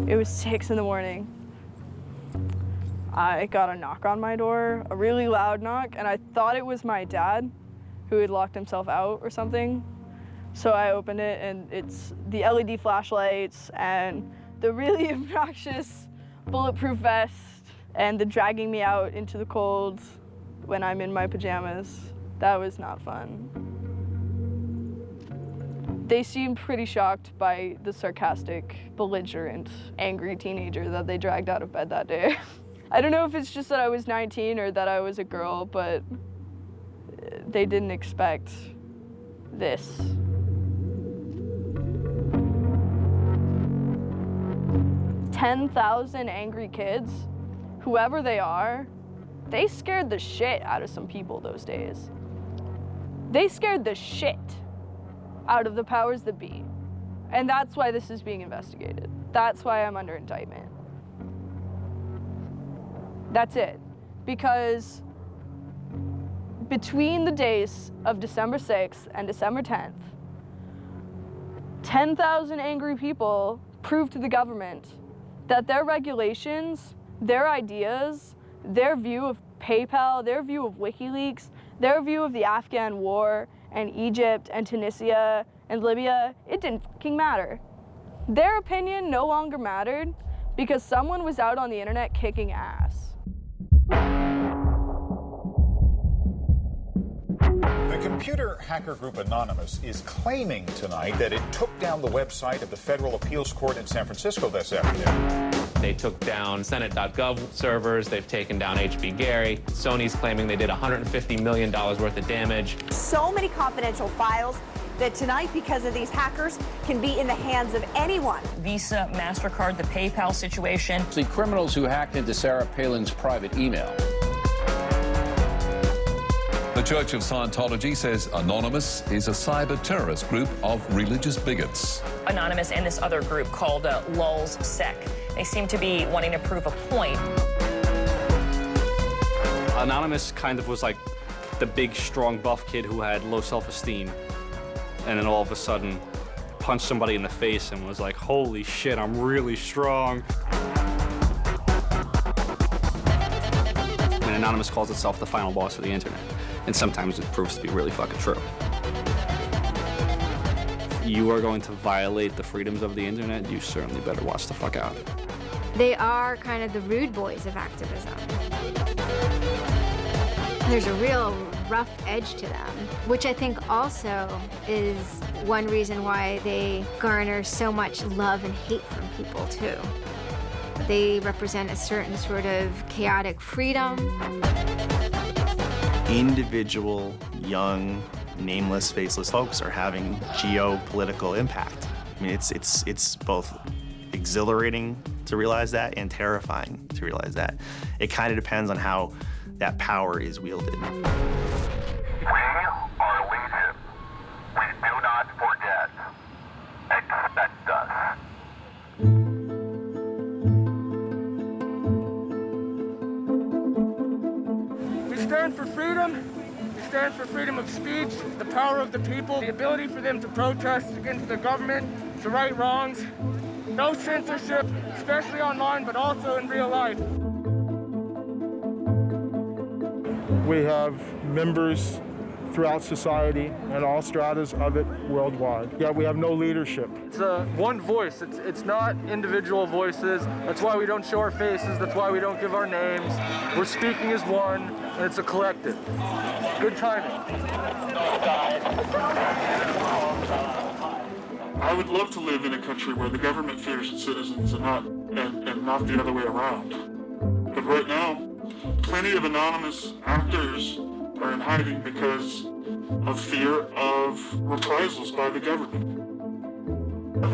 It was 6 in the morning. I got a knock on my door, a really loud knock, and I thought it was my dad who had locked himself out or something. So I opened it, and it's the LED flashlights and the really obnoxious bulletproof vest and the dragging me out into the cold when I'm in my pajamas. That was not fun. They seemed pretty shocked by the sarcastic, belligerent, angry teenager that they dragged out of bed that day. I don't know if it's just that I was 19 or that I was a girl, but they didn't expect this. "10,000 angry kids, whoever they are, they scared the shit out of some people those days. They scared the shit out of the powers that be. And that's why this is being investigated. That's why I'm under indictment. That's it. Because between the days of December 6th and December 10th, 10,000 angry people proved to the government that their regulations, their ideas, their view of PayPal, their view of WikiLeaks, their view of the Afghan war and Egypt and Tunisia and Libya, it didn't fucking matter. Their opinion no longer mattered because someone was out on the internet kicking ass. The computer hacker group Anonymous is claiming tonight that it took down the website of the Federal Appeals Court in San Francisco this afternoon. They took down Senate.gov servers, they've taken down HB Gary. Sony's claiming they did $150 million worth of damage. So many confidential files that tonight, because of these hackers, can be in the hands of anyone. Visa, MasterCard, the PayPal situation. The criminals who hacked into Sarah Palin's private email. The Church of Scientology says Anonymous is a cyber terrorist group of religious bigots. Anonymous and this other group called Lulz Sec. They seem to be wanting to prove a point. Anonymous kind of was like the big, strong, buff kid who had low self-esteem. And then all of a sudden punched somebody in the face and was like, holy shit, I'm really strong. And Anonymous calls itself the final boss of the internet. And sometimes it proves to be really fucking true. If you are going to violate the freedoms of the internet, you certainly better watch the fuck out. They are kind of the rude boys of activism. There's a real rough edge to them, which I think also is one reason why they garner so much love and hate from people too. They represent a certain sort of chaotic freedom. Individual, young, nameless, faceless folks are having geopolitical impact. I mean, it's both exhilarating to realize that and terrifying to realize that. It kind of depends on how that power is wielded. We are legion. We do not forget. Expect us. We stand for freedom. We stand for freedom of speech, the power of the people, the ability for them to protest against the government, to right wrongs. No censorship, especially online, but also in real life. We have members throughout society and all stratas of it worldwide. Yet we have no leadership. It's one voice. It's not individual voices. That's why we don't show our faces. That's why we don't give our names. We're speaking as one, and it's a collective. Good timing. I would love to live in a country where the government fears its citizens and not the other way around. But right now, plenty of anonymous actors are in hiding because of fear of reprisals by the government.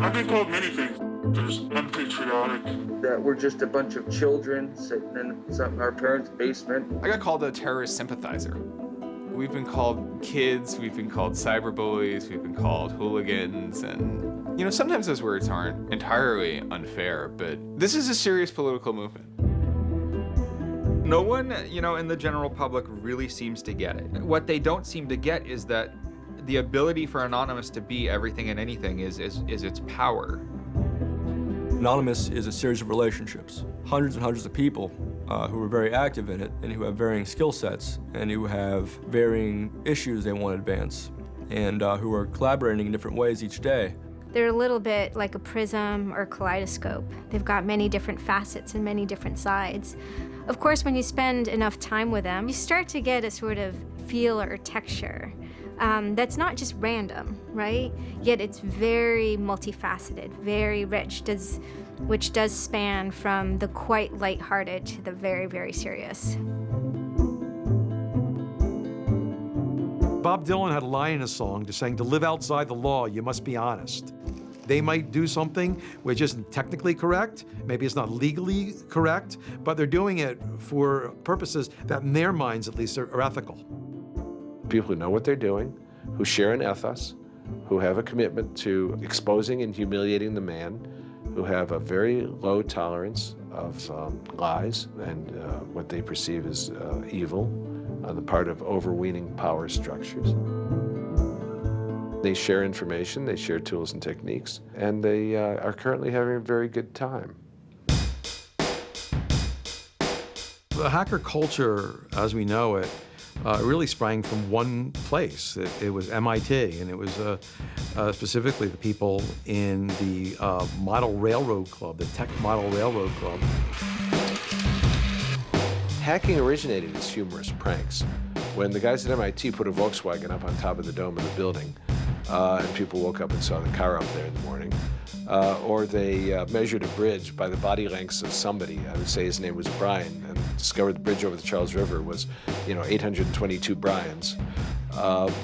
I've been called many things. There's unpatriotic. That we're just a bunch of children sitting in our parents' basement. I got called a terrorist sympathizer. We've been called kids, we've been called cyberbullies, we've been called hooligans, and you know, sometimes those words aren't entirely unfair, but this is a serious political movement. No one, in the general public really seems to get it. What they don't seem to get is that the ability for Anonymous to be everything and anything is its power. Anonymous is a series of relationships. Hundreds and hundreds of people who are very active in it and who have varying skill sets and who have varying issues they want to advance and who are collaborating in different ways each day. They're a little bit like a prism or kaleidoscope. They've got many different facets and many different sides. Of course, when you spend enough time with them, you start to get a sort of feel or texture that's not just random, right? Yet it's very multifaceted, very rich, which does span from the quite lighthearted to the very, very serious. Bob Dylan had a line in a song just saying, to live outside the law, you must be honest. They might do something which isn't technically correct, maybe it's not legally correct, but they're doing it for purposes that in their minds at least are ethical. People who know what they're doing, who share an ethos, who have a commitment to exposing and humiliating the man, who have a very low tolerance of lies and what they perceive as evil on the part of overweening power structures. They share information, they share tools and techniques, and they are currently having a very good time. The hacker culture, as we know it, really sprang from one place. It was MIT, and it was specifically the people in the Model Railroad Club, the Tech Model Railroad Club. Hacking originated as humorous pranks. When the guys at MIT put a Volkswagen up on top of the dome of the building, and people woke up and saw the car up there in the morning, or they measured a bridge by the body lengths of somebody. I would say his name was Brian, and discovered the bridge over the Charles River was, 822 Brians.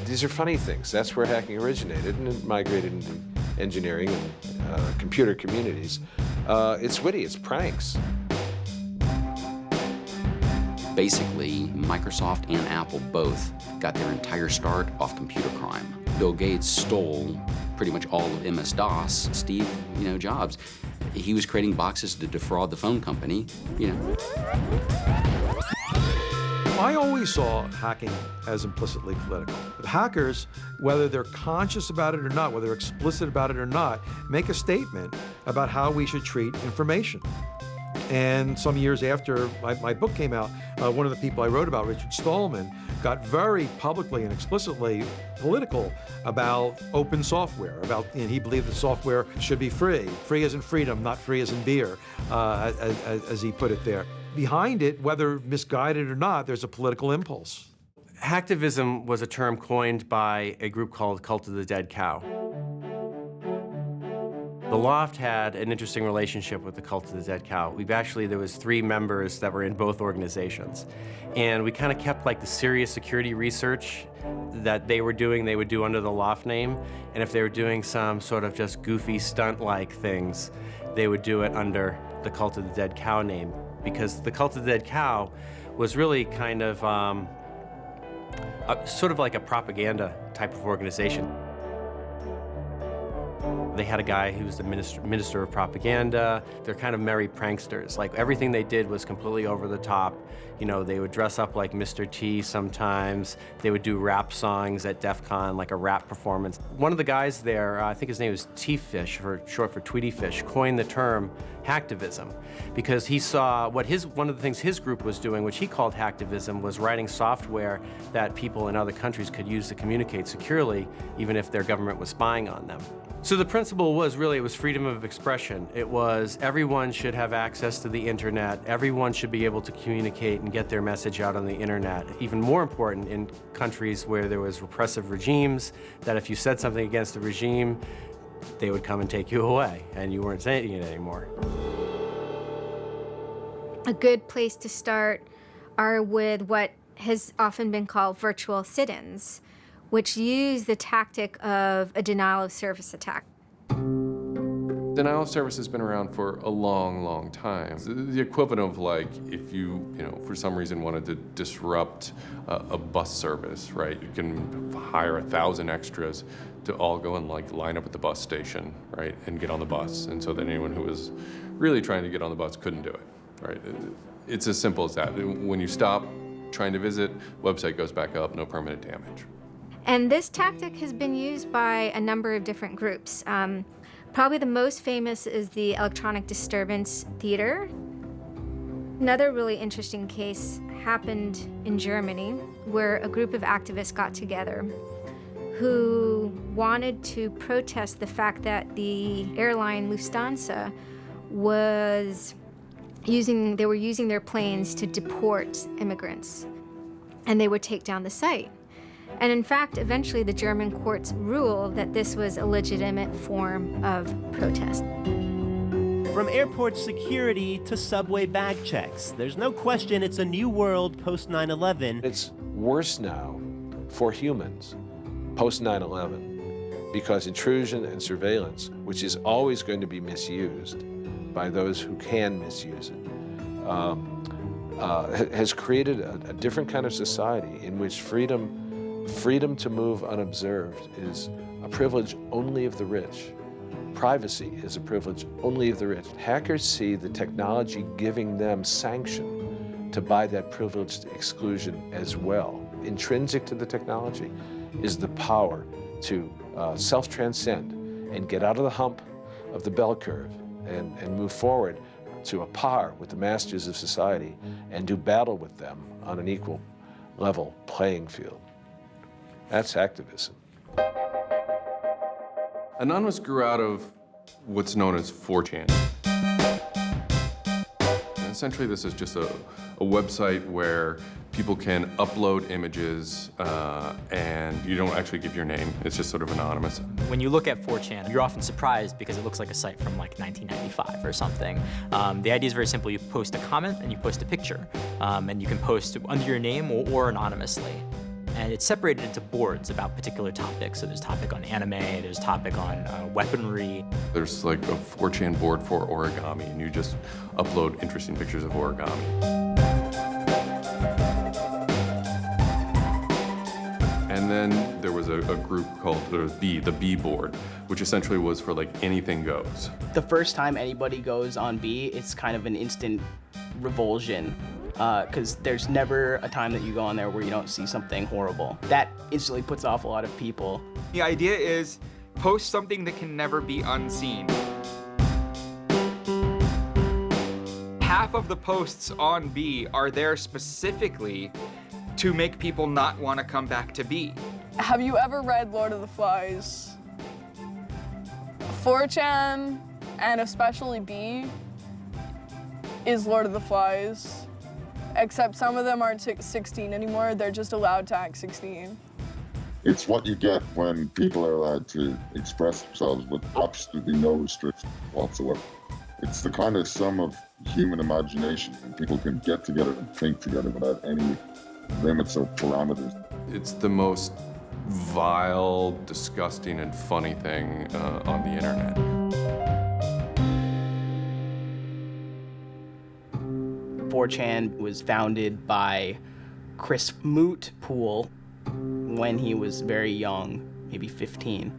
These are funny things. That's where hacking originated, and it migrated into engineering and computer communities. It's witty, it's pranks. Basically, Microsoft and Apple both got their entire start off computer crime. Bill Gates stole pretty much all of MS-DOS. Steve, Jobs, he was creating boxes to defraud the phone company, I always saw hacking as implicitly political. Hackers, whether they're conscious about it or not, whether they're explicit about it or not, make a statement about how we should treat information. And some years after my book came out, one of the people I wrote about, Richard Stallman, got very publicly and explicitly political about open software. He believed that software should be free as in freedom, not free as in beer, as he put it there. Behind it, whether misguided or not, there's a political impulse. Hacktivism was a term coined by a group called Cult of the Dead Cow. The Loft had an interesting relationship with the Cult of the Dead Cow. There was 3 members that were in both organizations. And we kind of kept the serious security research that they would do under the Loft name. And if they were doing some sort of just goofy stunt-like things, they would do it under the Cult of the Dead Cow name. Because the Cult of the Dead Cow was really kind of sort of like a propaganda type of organization. They had a guy who was the minister of propaganda. They're kind of merry pranksters. Everything they did was completely over the top. They would dress up like Mr. T sometimes. They would do rap songs at DEF CON, like a rap performance. One of the guys there, I think his name was T-Fish, short for Tweety Fish, coined the term hacktivism because he saw one of the things his group was doing, which he called hacktivism, was writing software that people in other countries could use to communicate securely, even if their government was spying on them. So the principle was it was freedom of expression. It was everyone should have access to the internet. Everyone should be able to communicate and get their message out on the internet. Even more important in countries where there was repressive regimes, that if you said something against the regime, they would come and take you away, and you weren't saying it anymore. A good place to start are with what has often been called virtual sit-ins, which use the tactic of a denial-of-service attack. Denial of service has been around for a long, long time. The equivalent of if you for some reason wanted to disrupt a bus service, right? You can hire 1,000 extras to all go and line up at the bus station, right, and get on the bus. And so that anyone who was really trying to get on the bus couldn't do it, right? It's as simple as that. When you stop trying to visit, website goes back up, no permanent damage. And this tactic has been used by a number of different groups. Probably the most famous is the Electronic Disturbance Theater. Another really interesting case happened in Germany, where a group of activists got together who wanted to protest the fact that the airline Lufthansa were using their planes to deport immigrants, and they would take down the site. And in fact, eventually the German courts ruled that this was a legitimate form of protest. From airport security to subway bag checks, there's no question it's a new world post 9/11. It's worse now for humans post 9/11 because intrusion and surveillance, which is always going to be misused by those who can misuse it, has created a different kind of society in which freedom to move unobserved is a privilege only of the rich. Privacy is a privilege only of the rich. Hackers see the technology giving them sanction to buy that privileged exclusion as well. Intrinsic to the technology is the power to self-transcend and get out of the hump of the bell curve and move forward to a par with the masters of society and do battle with them on an equal level playing field. That's activism. Anonymous grew out of what's known as 4chan. And essentially, this is just a website where people can upload images and you don't actually give your name. It's just sort of anonymous. When you look at 4chan, you're often surprised because it looks like a site from like 1995 or something. The idea is very simple. You post a comment and you post a picture. And you can post under your name or anonymously. And it's separated into boards about particular topics. So there's topic on anime, there's topic on weaponry. There's like a 4chan board for origami, and you just upload interesting pictures of origami. And then there was a group called the B board, which essentially was for like anything goes. The first time anybody goes on B, it's kind of an instant revulsion. Because there's never a time that you go on there where you don't see something horrible. That instantly puts off a lot of people. The idea is post something that can never be unseen. Half of the posts on B are there specifically to make people not want to come back to B. Have you ever read Lord of the Flies? 4chan, and especially B, is Lord of the Flies. Except some of them aren't 16 anymore, they're just allowed to act 16. It's what you get when people are allowed to express themselves with absolutely no restrictions whatsoever. It's the kind of sum of human imagination when people can get together and think together without any limits or parameters. It's the most vile, disgusting, and funny thing on the internet. 4chan was founded by Chris Mootpool when he was very young, maybe 15,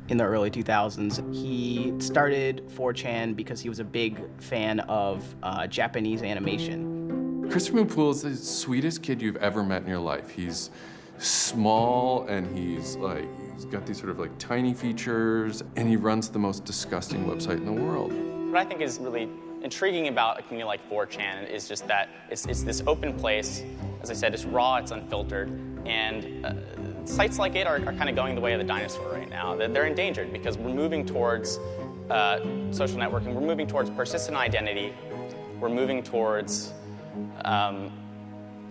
in the early 2000s. He started 4chan because he was a big fan of Japanese animation. Christopher Mootpool is the sweetest kid you've ever met in your life. He's small and he's got these sort of like tiny features, and he runs the most disgusting website in the world. What I think is really intriguing about a community like 4chan is just that it's this open place. As I said, it's raw, it's unfiltered, and sites like it are kind of going the way of the dinosaur right now. They're endangered because we're moving towards social networking, we're moving towards persistent identity, we're moving towards a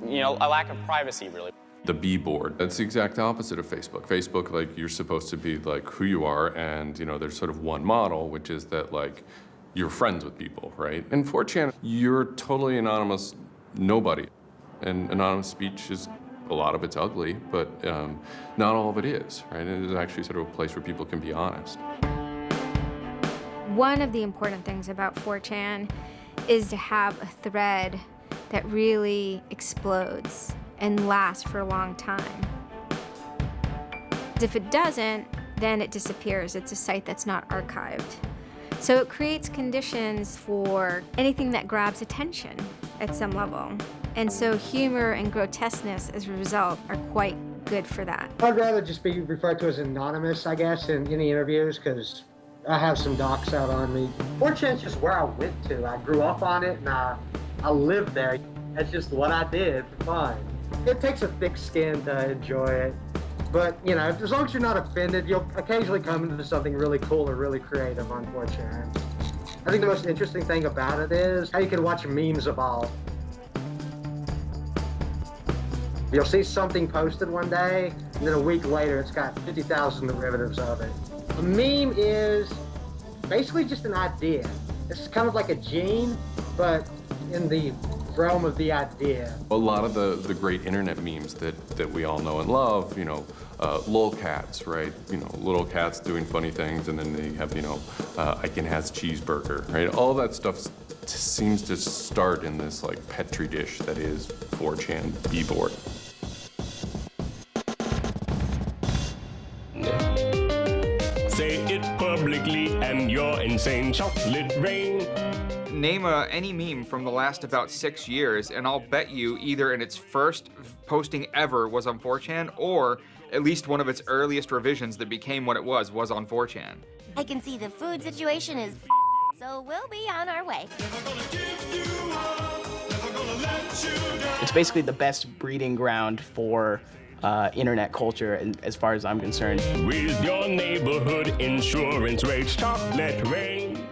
lack of privacy, really. The B board, that's the exact opposite of Facebook. Facebook, like, you're supposed to be like who you are, and there's sort of one model, which is that like you're friends with people, right? In 4chan, you're totally anonymous nobody. And anonymous speech is, a lot of it's ugly, but not all of it is, right? It is actually sort of a place where people can be honest. One of the important things about 4chan is to have a thread that really explodes and lasts for a long time. If it doesn't, then it disappears. It's a site that's not archived. So it creates conditions for anything that grabs attention at some level. And so humor and grotesqueness as a result are quite good for that. I'd rather just be referred to as anonymous, I guess, in the interviews, because I have some docs out on me. 4chan's just where I went to. I grew up on it, and I lived there. That's just what I did for fun. It takes a thick skin to enjoy it. But, you know, as long as you're not offended, you'll occasionally come into something really cool or really creative on 4chan. I think the most interesting thing about it is how you can watch memes evolve. You'll see something posted one day, and then a week later, it's got 50,000 derivatives of it. A meme is basically just an idea. It's kind of like a gene, but in the realm of the idea. A lot of the great internet memes that we all know and love, you know, lolcats, right? You know, little cats doing funny things, and then they have, you know, Icon has cheeseburger, right? All that stuff seems to start in this like petri dish that is 4chan b-board. Say it publicly and your insane chocolate rain. Name any meme from the last about 6 years, and I'll bet you either in its first posting ever was on 4chan, or at least one of its earliest revisions that became what it was on 4chan. I can see the food situation is so we'll be on our way. It's basically the best breeding ground for internet culture, as far as I'm concerned. With your neighborhood insurance rates, chocolate rain.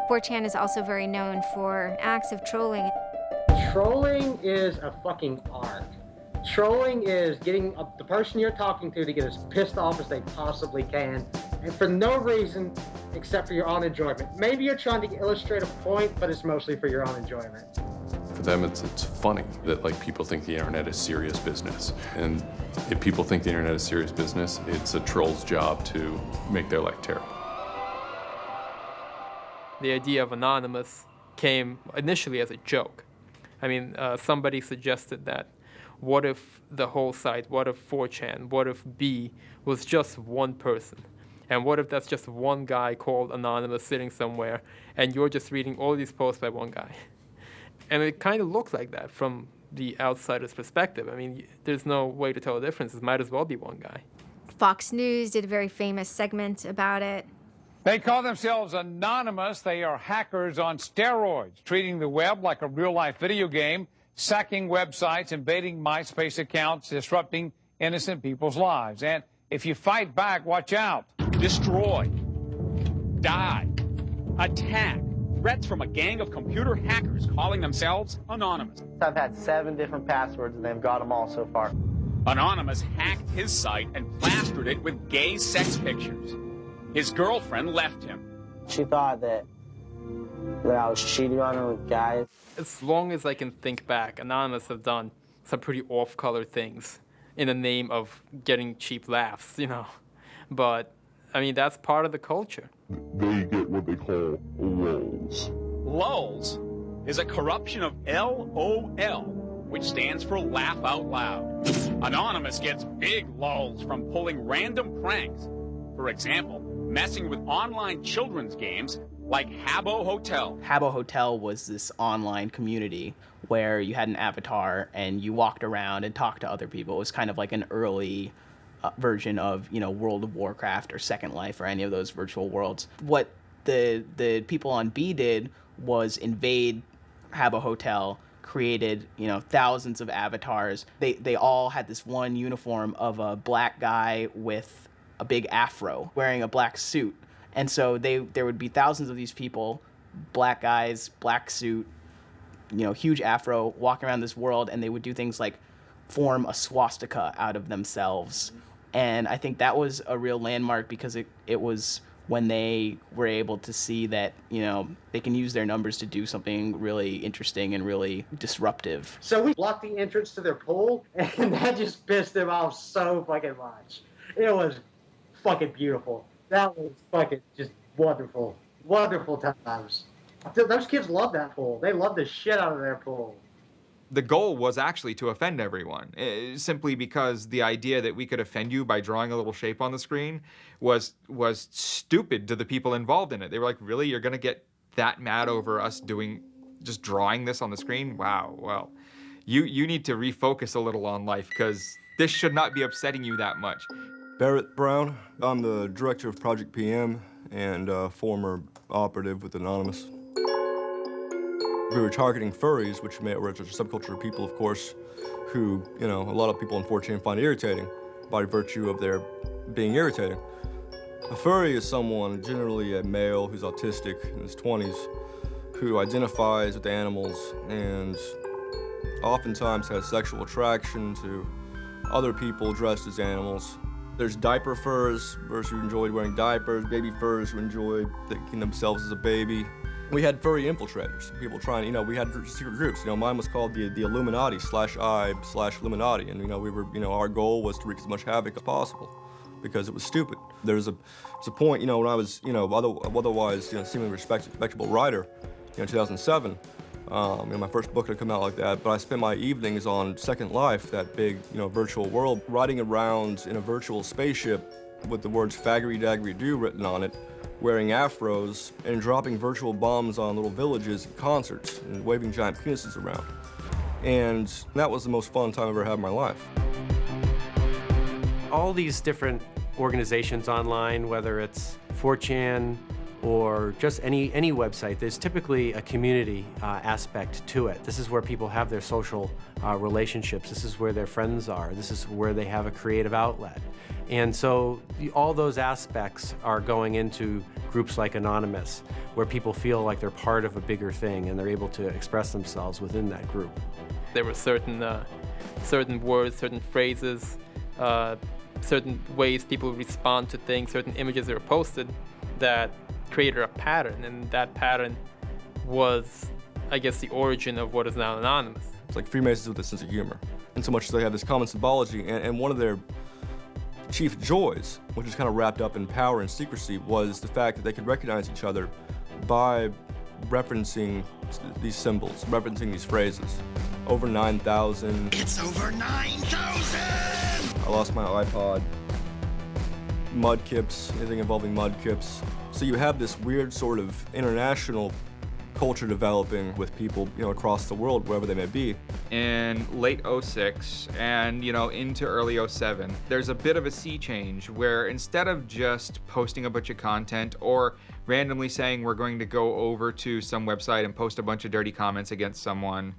4chan is also very known for acts of trolling. Trolling is a fucking art. Trolling is getting the person you're talking to get as pissed off as they possibly can, and for no reason except for your own enjoyment. Maybe you're trying to illustrate a point, but it's mostly for your own enjoyment. For them, it's funny that like people think the internet is serious business. And if people think the internet is serious business, it's a troll's job to make their life terrible. The idea of anonymous came initially as a joke. I mean, somebody suggested that what if the whole site, what if 4chan, what if B was just one person? And what if that's just one guy called Anonymous sitting somewhere and you're just reading all these posts by one guy? And it kind of looks like that from the outsider's perspective. I mean, there's no way to tell the difference. It might as well be one guy. Fox News did a very famous segment about it. They call themselves anonymous. They are hackers on steroids, treating the web like a real-life video game, sacking websites, invading MySpace accounts, disrupting innocent people's lives. And if you fight back, watch out. Destroy, die, attack. Threats from a gang of computer hackers calling themselves Anonymous. I've had 7 different passwords and they've got them all so far. Anonymous hacked his site and plastered it with gay sex pictures. His girlfriend left him. She thought that I was cheating on her with guys. As long as I can think back, Anonymous have done some pretty off-color things in the name of getting cheap laughs, you know. But, I mean, that's part of the culture. They get what they call lulz. Lulz is a corruption of LOL, which stands for laugh out loud. Anonymous gets big lulz from pulling random pranks. For example, messing with online children's games like Habbo Hotel. Habbo Hotel was this online community where you had an avatar and you walked around and talked to other people. It was kind of like an early version of, you know, World of Warcraft or Second Life or any of those virtual worlds. What the people on B did was invade Habbo Hotel, created, you know, thousands of avatars. They all had this one uniform of a black guy with a big afro wearing a black suit. And so there would be thousands of these people, black guys, black suit, you know, huge afro, walking around this world, and they would do things like form a swastika out of themselves. And I think that was a real landmark because it was when they were able to see that, you know, they can use their numbers to do something really interesting and really disruptive. So we blocked the entrance to their pool, and that just pissed them off so fucking much. It was fucking beautiful. That was fucking just wonderful. Wonderful times. Those kids love that pool. They love the shit out of their pool. The goal was actually to offend everyone, simply because the idea that we could offend you by drawing a little shape on the screen was stupid to the people involved in it. They were like, really? You're going to get that mad over us just drawing this on the screen? Wow, well, you need to refocus a little on life because this should not be upsetting you that much. Barrett Brown. I'm the director of Project PM and former operative with Anonymous. We were targeting furries, which were a subculture of people, of course, who, a lot of people on 4chan find irritating by virtue of their being irritating. A furry is someone, generally a male who's autistic in his 20s, who identifies with animals and oftentimes has sexual attraction to other people dressed as animals. There's diaper furs, furs who enjoyed wearing diapers, baby furs who enjoyed thinking themselves as a baby. We had furry infiltrators, people trying, we had secret groups. Mine was called the Illuminati /I/Illuminati, and we were, our goal was to wreak as much havoc as possible because it was stupid. There's a point, when I was, otherwise, seemingly respectable writer, in 2007. My first book had come out like that, but I spent my evenings on Second Life, that big, virtual world, riding around in a virtual spaceship with the words faggery daggery do written on it, wearing afros, and dropping virtual bombs on little villages at concerts, and waving giant penises around. And that was the most fun time I've ever had in my life. All these different organizations online, whether it's 4chan, or just any website, there's typically a community aspect to it. This is where people have their social relationships. This is where their friends are. This is where they have a creative outlet. And so all those aspects are going into groups like Anonymous, where people feel like they're part of a bigger thing and they're able to express themselves within that group. There were certain words, certain phrases, certain ways people respond to things, certain images that were posted that created a pattern, and that pattern was, I guess, the origin of what is now Anonymous. It's like Freemasons with a sense of humor. And so much as they have this common symbology, and one of their chief joys, which is kind of wrapped up in power and secrecy, was the fact that they could recognize each other by referencing these symbols, referencing these phrases. Over 9,000. It's over 9,000! I lost my iPod. Mudkips, anything involving mudkips. So you have this weird sort of international culture developing with people, across the world, wherever they may be. In late 06 and, into early 07, there's a bit of a sea change where instead of just posting a bunch of content or randomly saying we're going to go over to some website and post a bunch of dirty comments against someone,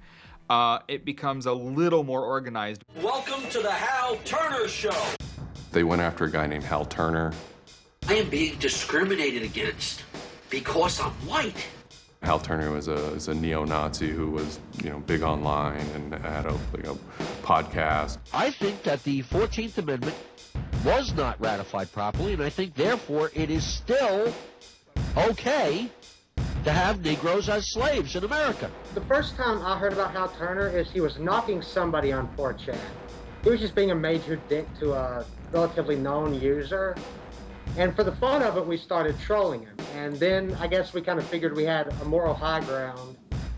it becomes a little more organized. Welcome to the Hal Turner Show. They went after a guy named Hal Turner. I am being discriminated against because I'm white. Hal Turner was a neo-Nazi who was, big online and had a podcast. I think that the 14th Amendment was not ratified properly, and I think, therefore, it is still okay to have Negroes as slaves in America. The first time I heard about Hal Turner is he was knocking somebody on 4chan. He was just being a major dick to a relatively known user. And for the fun of it, we started trolling him. And then I guess we kind of figured we had a moral high ground,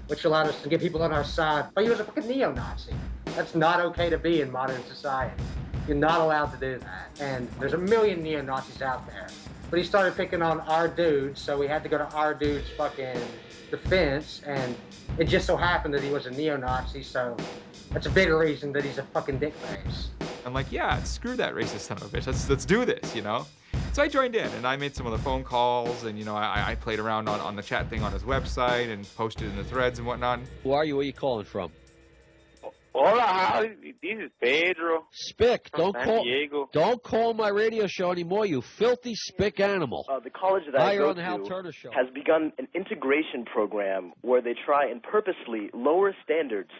which allowed us to get people on our side. But he was a fucking neo-Nazi. That's not okay to be in modern society. You're not allowed to do that. And there's a million neo-Nazis out there. But he started picking on our dudes, so we had to go to our dude's fucking defense. And it just so happened that he was a neo-Nazi, so that's a bigger reason that he's a fucking dickface. I'm like, yeah, screw that racist son of a bitch. Let's do this, So I joined in, and I made some of the phone calls, and, I played around on the chat thing on his website and posted in the threads and whatnot. Who are you? Where are you calling from? Hola, this is Pedro. Spick, Diego. Don't call my radio show anymore, you filthy spick animal. The college that I you're go on the Hal to Turner Show. has begun an integration program where they try and purposely lower standards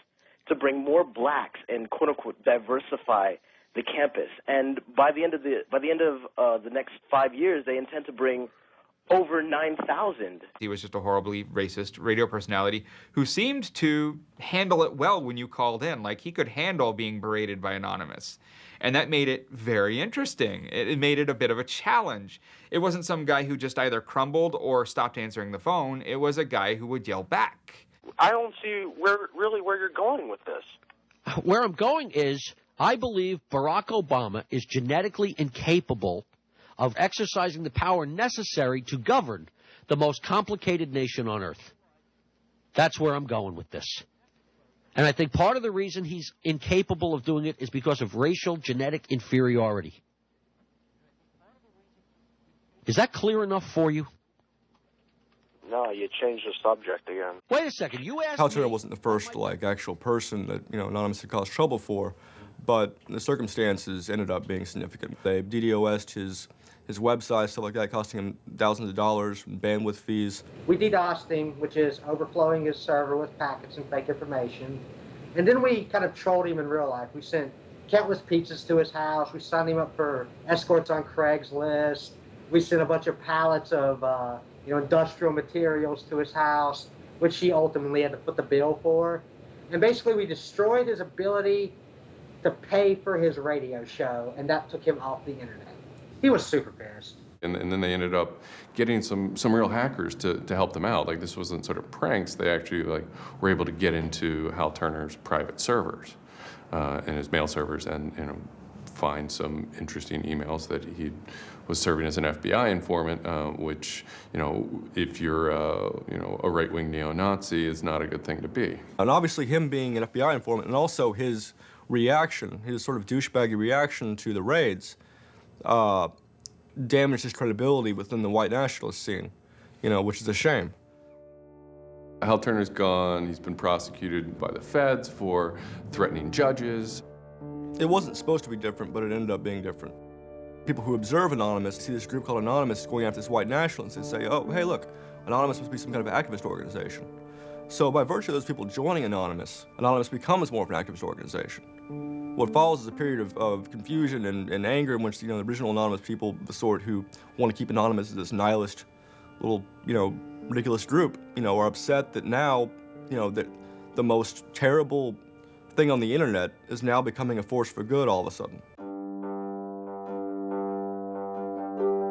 to bring more blacks and quote unquote diversify the campus. And by the end of the next 5 years, they intend to bring over 9,000. He was just a horribly racist radio personality who seemed to handle it well when you called in. Like, he could handle being berated by Anonymous. And that made it very interesting. It made it a bit of a challenge. It wasn't some guy who just either crumbled or stopped answering the phone. It was a guy who would yell back. I don't see where you're going with this. Where I'm going is, I believe Barack Obama is genetically incapable of exercising the power necessary to govern the most complicated nation on earth. That's where I'm going with this. And I think part of the reason he's incapable of doing it is because of racial genetic inferiority. Is that clear enough for you? No, you changed the subject again. Wait a second, you asked Hal Turner me... wasn't the first, like, actual person that, Anonymous had caused trouble for, but the circumstances ended up being significant. They DDoS'd his website, stuff like that, costing him thousands of dollars, bandwidth fees. We DDoSed him, which is overflowing his server with packets and fake information. And then we kind of trolled him in real life. We sent countless pizzas to his house. We signed him up for escorts on Craigslist. We sent a bunch of pallets of industrial materials to his house, which he ultimately had to foot the bill for. And basically we destroyed his ability to pay for his radio show, and that took him off the internet. He was super pissed. And then they ended up getting some real hackers to help them out. Like, this wasn't sort of pranks. They actually were able to get into Hal Turner's private servers and his mail servers, and find some interesting emails that he was serving as an FBI informant, which, if you're a right-wing neo-Nazi, is not a good thing to be. And obviously him being an FBI informant, and also his reaction, his sort of douchebaggy reaction to the raids, damaged his credibility within the white nationalist scene, which is a shame. Hal Turner's gone. He's been prosecuted by the feds for threatening judges. It wasn't supposed to be different, but it ended up being different. People who observe Anonymous see this group called Anonymous going after this white nationalist and say, oh, hey, look, Anonymous must be some kind of activist organization. So by virtue of those people joining Anonymous, Anonymous becomes more of an activist organization. What follows is a period of confusion and anger in which the original Anonymous people, the sort who want to keep Anonymous as this nihilist little, ridiculous group, are upset that now, that the most terrible thing on the internet is now becoming a force for good all of a sudden.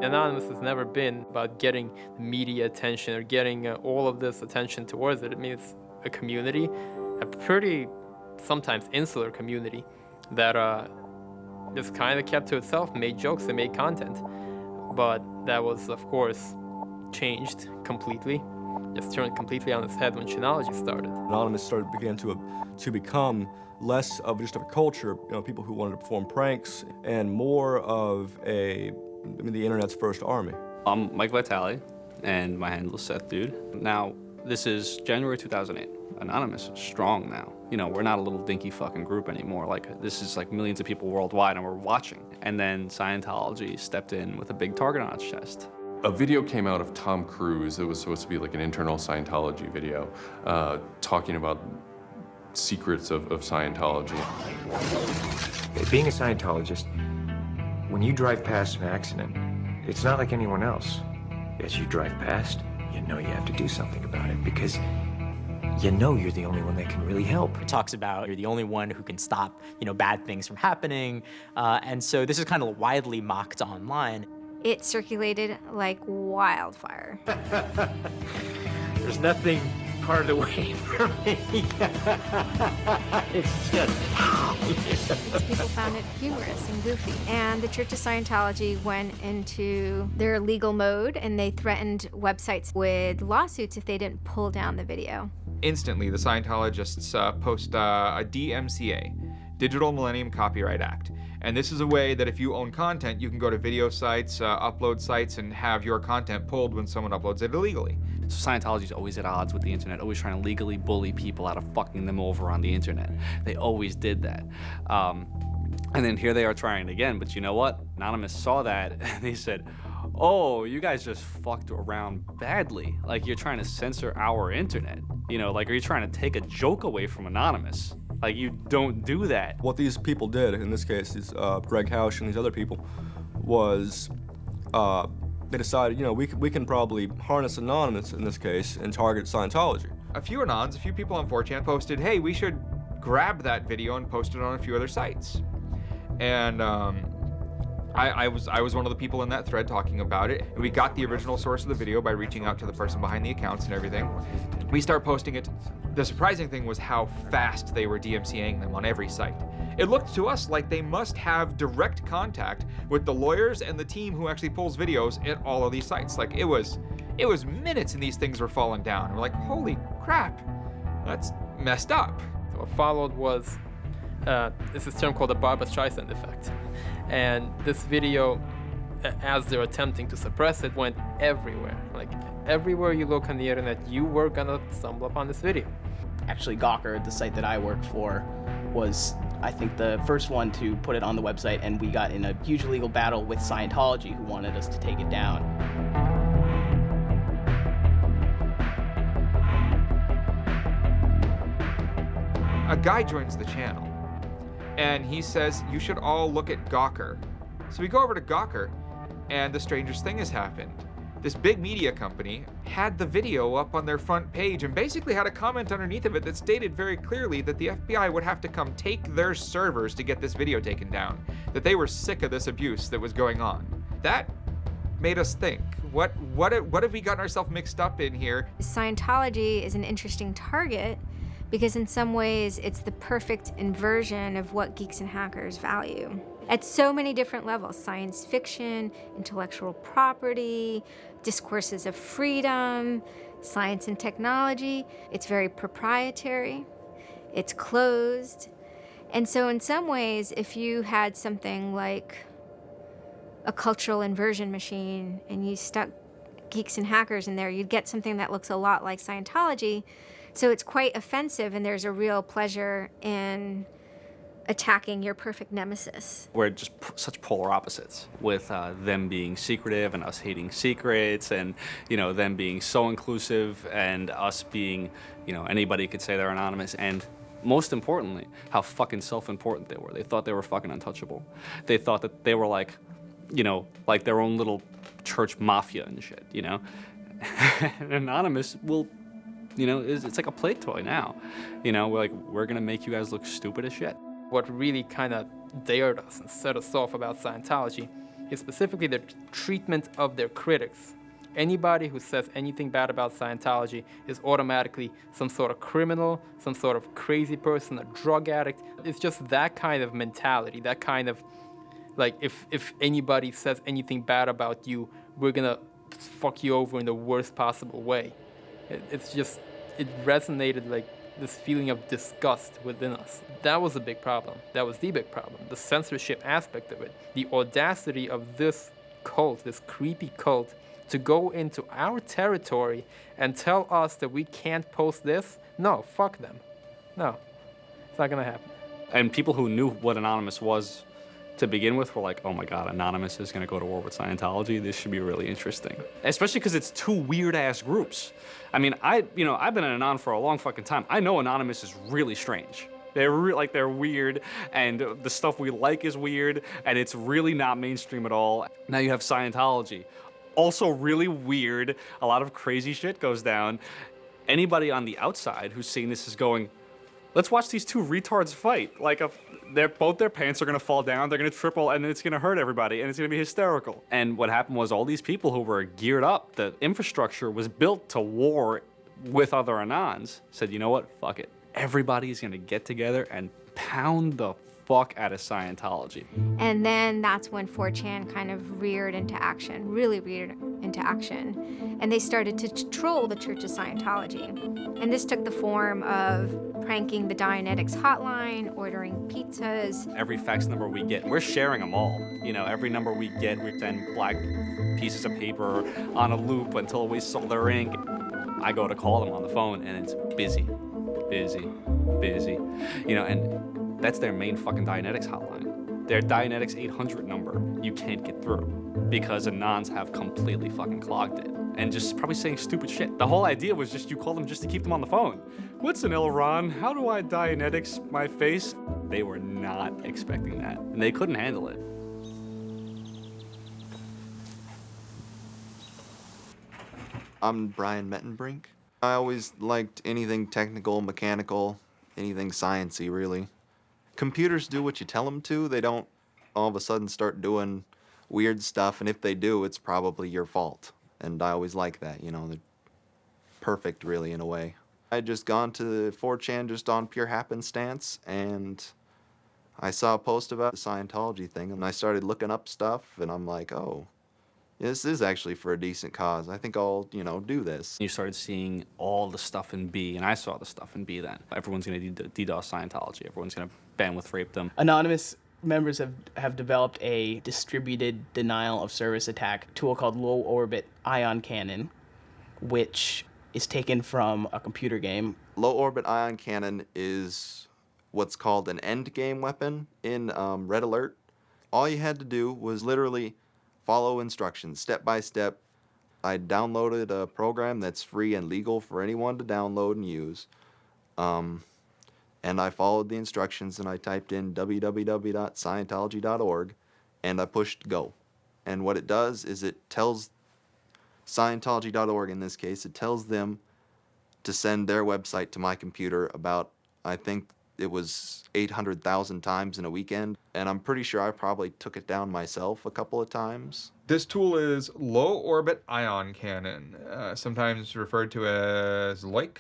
Anonymous has never been about getting media attention or getting all of this attention towards it. I mean, it's a community, a pretty, sometimes insular community that just kind of kept to itself, made jokes and made content. But that was, of course, changed completely, just turned completely on its head when Chinology started. Anonymous began to become less of just a culture, people who wanted to perform pranks, and more of the internet's first army. I'm Mike Vitale, and my handle is Seth Dude. Now, this is January 2008. Anonymous is strong now. We're not a little dinky fucking group anymore. This is millions of people worldwide, and we're watching. And then Scientology stepped in with a big target on its chest. A video came out of Tom Cruise. It was supposed to be like an internal Scientology video, talking about secrets of Scientology. Being a Scientologist, when you drive past an accident, it's not like anyone else. As you drive past, you know you have to do something about it because you know you're the only one that can really help. It talks about you're the only one who can stop, bad things from happening. And so this is kind of widely mocked online. It circulated like wildfire. There's nothing part of the way for me. It's just... People found it humorous and goofy. And the Church of Scientology went into their legal mode, and they threatened websites with lawsuits if they didn't pull down the video. Instantly, the Scientologists post a DMCA, Digital Millennium Copyright Act. And this is a way that if you own content, you can go to video sites, upload sites, and have your content pulled when someone uploads it illegally. So Scientology's always at odds with the internet, always trying to legally bully people out of fucking them over on the internet. They always did that. And then here they are trying it again, but you know what? Anonymous saw that, and they said, oh, you guys just fucked around badly. You're trying to censor our internet. Are you trying to take a joke away from Anonymous? You don't do that. What these people did, in this case, these Greg Hausch and these other people, was they decided, we can probably harness Anonymous in this case and target Scientology. A few Anons, a few people on 4chan posted, hey, we should grab that video and post it on a few other sites. And I was one of the people in that thread talking about it. And we got the original source of the video by reaching out to the person behind the accounts and everything. We start posting it. The surprising thing was how fast they were DMCAing them on every site. It looked to us like they must have direct contact with the lawyers and the team who actually pulls videos at all of these sites. It was minutes and these things were falling down. We're like, holy crap, that's messed up. So what followed was this term called the Barbra Streisand effect. And this video as they're attempting to suppress it, went everywhere. Like everywhere you look on the internet, you were gonna stumble upon this video. Actually, Gawker, the site that I work for, was, I think, the first one to put it on the website, and we got in a huge legal battle with Scientology, who wanted us to take it down. A guy joins the channel, and he says, you should all look at Gawker. So we go over to Gawker, and the strangest thing has happened. This big media company had the video up on their front page and basically had a comment underneath of it that stated very clearly that the FBI would have to come take their servers to get this video taken down, that they were sick of this abuse that was going on. That made us think, what have we gotten ourselves mixed up in here? Scientology is an interesting target because in some ways it's the perfect inversion of what geeks and hackers value. At so many different levels: science fiction, intellectual property, discourses of freedom, science and technology. It's very proprietary, it's closed. And so in some ways, if you had something like a cultural inversion machine and you stuck geeks and hackers in there, you'd get something that looks a lot like Scientology. So it's quite offensive, and there's a real pleasure in attacking your perfect nemesis. We're just such polar opposites, with them being secretive and us hating secrets, and them being so inclusive and us being, anybody could say they're anonymous, and most importantly, how fucking self-important they were. They thought they were fucking untouchable. They thought that they were like their own little church mafia and shit, And Anonymous will, it's like a play toy now. We're gonna make you guys look stupid as shit. What really kind of dared us and set us off about Scientology is specifically the treatment of their critics. Anybody who says anything bad about Scientology is automatically some sort of criminal, some sort of crazy person, a drug addict. It's just that kind of mentality, that kind of, like, if anybody says anything bad about you, we're gonna fuck you over in the worst possible way. It resonated like this feeling of disgust within us. That was a big problem. That was the big problem. The censorship aspect of it. The audacity of this cult, this creepy cult, to go into our territory and tell us that we can't post this? No, fuck them. No, it's not gonna happen. And people who knew what Anonymous was to begin with were like, oh my God, Anonymous is gonna go to war with Scientology. This should be really interesting. Especially because it's two weird ass groups. I mean, I've been an Anon for a long fucking time. I know Anonymous is really strange. They're weird, and the stuff we like is weird, and it's really not mainstream at all. Now you have Scientology, also really weird. A lot of crazy shit goes down. Anybody on the outside who's seeing this is going, let's watch these two retards fight. Like, both their pants are gonna fall down, they're gonna triple, and it's gonna hurt everybody, and it's gonna be hysterical. And what happened was all these people who were geared up, the infrastructure was built to war with other Anons, said, you know what, fuck it. Everybody's gonna get together and pound the fuck out of Scientology. And then that's when 4chan kind of reared into action, really reared into action. And they started to troll the Church of Scientology. And this took the form of pranking the Dianetics hotline, ordering pizzas. Every fax number we get, we're sharing them all. Every number we get, we send black pieces of paper on a loop until we sold their ink. I go to call them on the phone and it's busy. And that's their main fucking Dianetics hotline. Their Dianetics 800 number, you can't get through because Anons have completely fucking clogged it and just probably saying stupid shit. The whole idea was just you call them just to keep them on the phone. What's an Elron? How do I Dianetics my face? They were not expecting that, and they couldn't handle it. I'm Brian Mettenbrink. I always liked anything technical, mechanical, anything sciencey, really. Computers do what you tell them to. They don't all of a sudden start doing weird stuff, and if they do, it's probably your fault. And I always like that, they're perfect, really, in a way. I just gone to 4chan just on pure happenstance, and I saw a post about the Scientology thing, and I started looking up stuff, and I'm like, oh, this is actually for a decent cause. I think I'll, do this. You started seeing all the stuff in B, and I saw the stuff in B then. Everyone's gonna DDoS Scientology. Everyone's gonna bandwidth rape them. Anonymous Members have developed a distributed denial of service attack tool called low orbit ion cannon, which is taken from a computer game. Low orbit ion cannon is what's called an end game weapon in Red Alert. All you had to do was literally follow instructions step by step. I downloaded a program that's free and legal for anyone to download and use. And I followed the instructions and I typed in www.scientology.org and I pushed go. And what it does is it tells Scientology.org, in this case, it tells them to send their website to my computer about, I think it was 800,000 times in a weekend. And I'm pretty sure I probably took it down myself a couple of times. This tool is low orbit ion cannon, sometimes referred to as LOIC.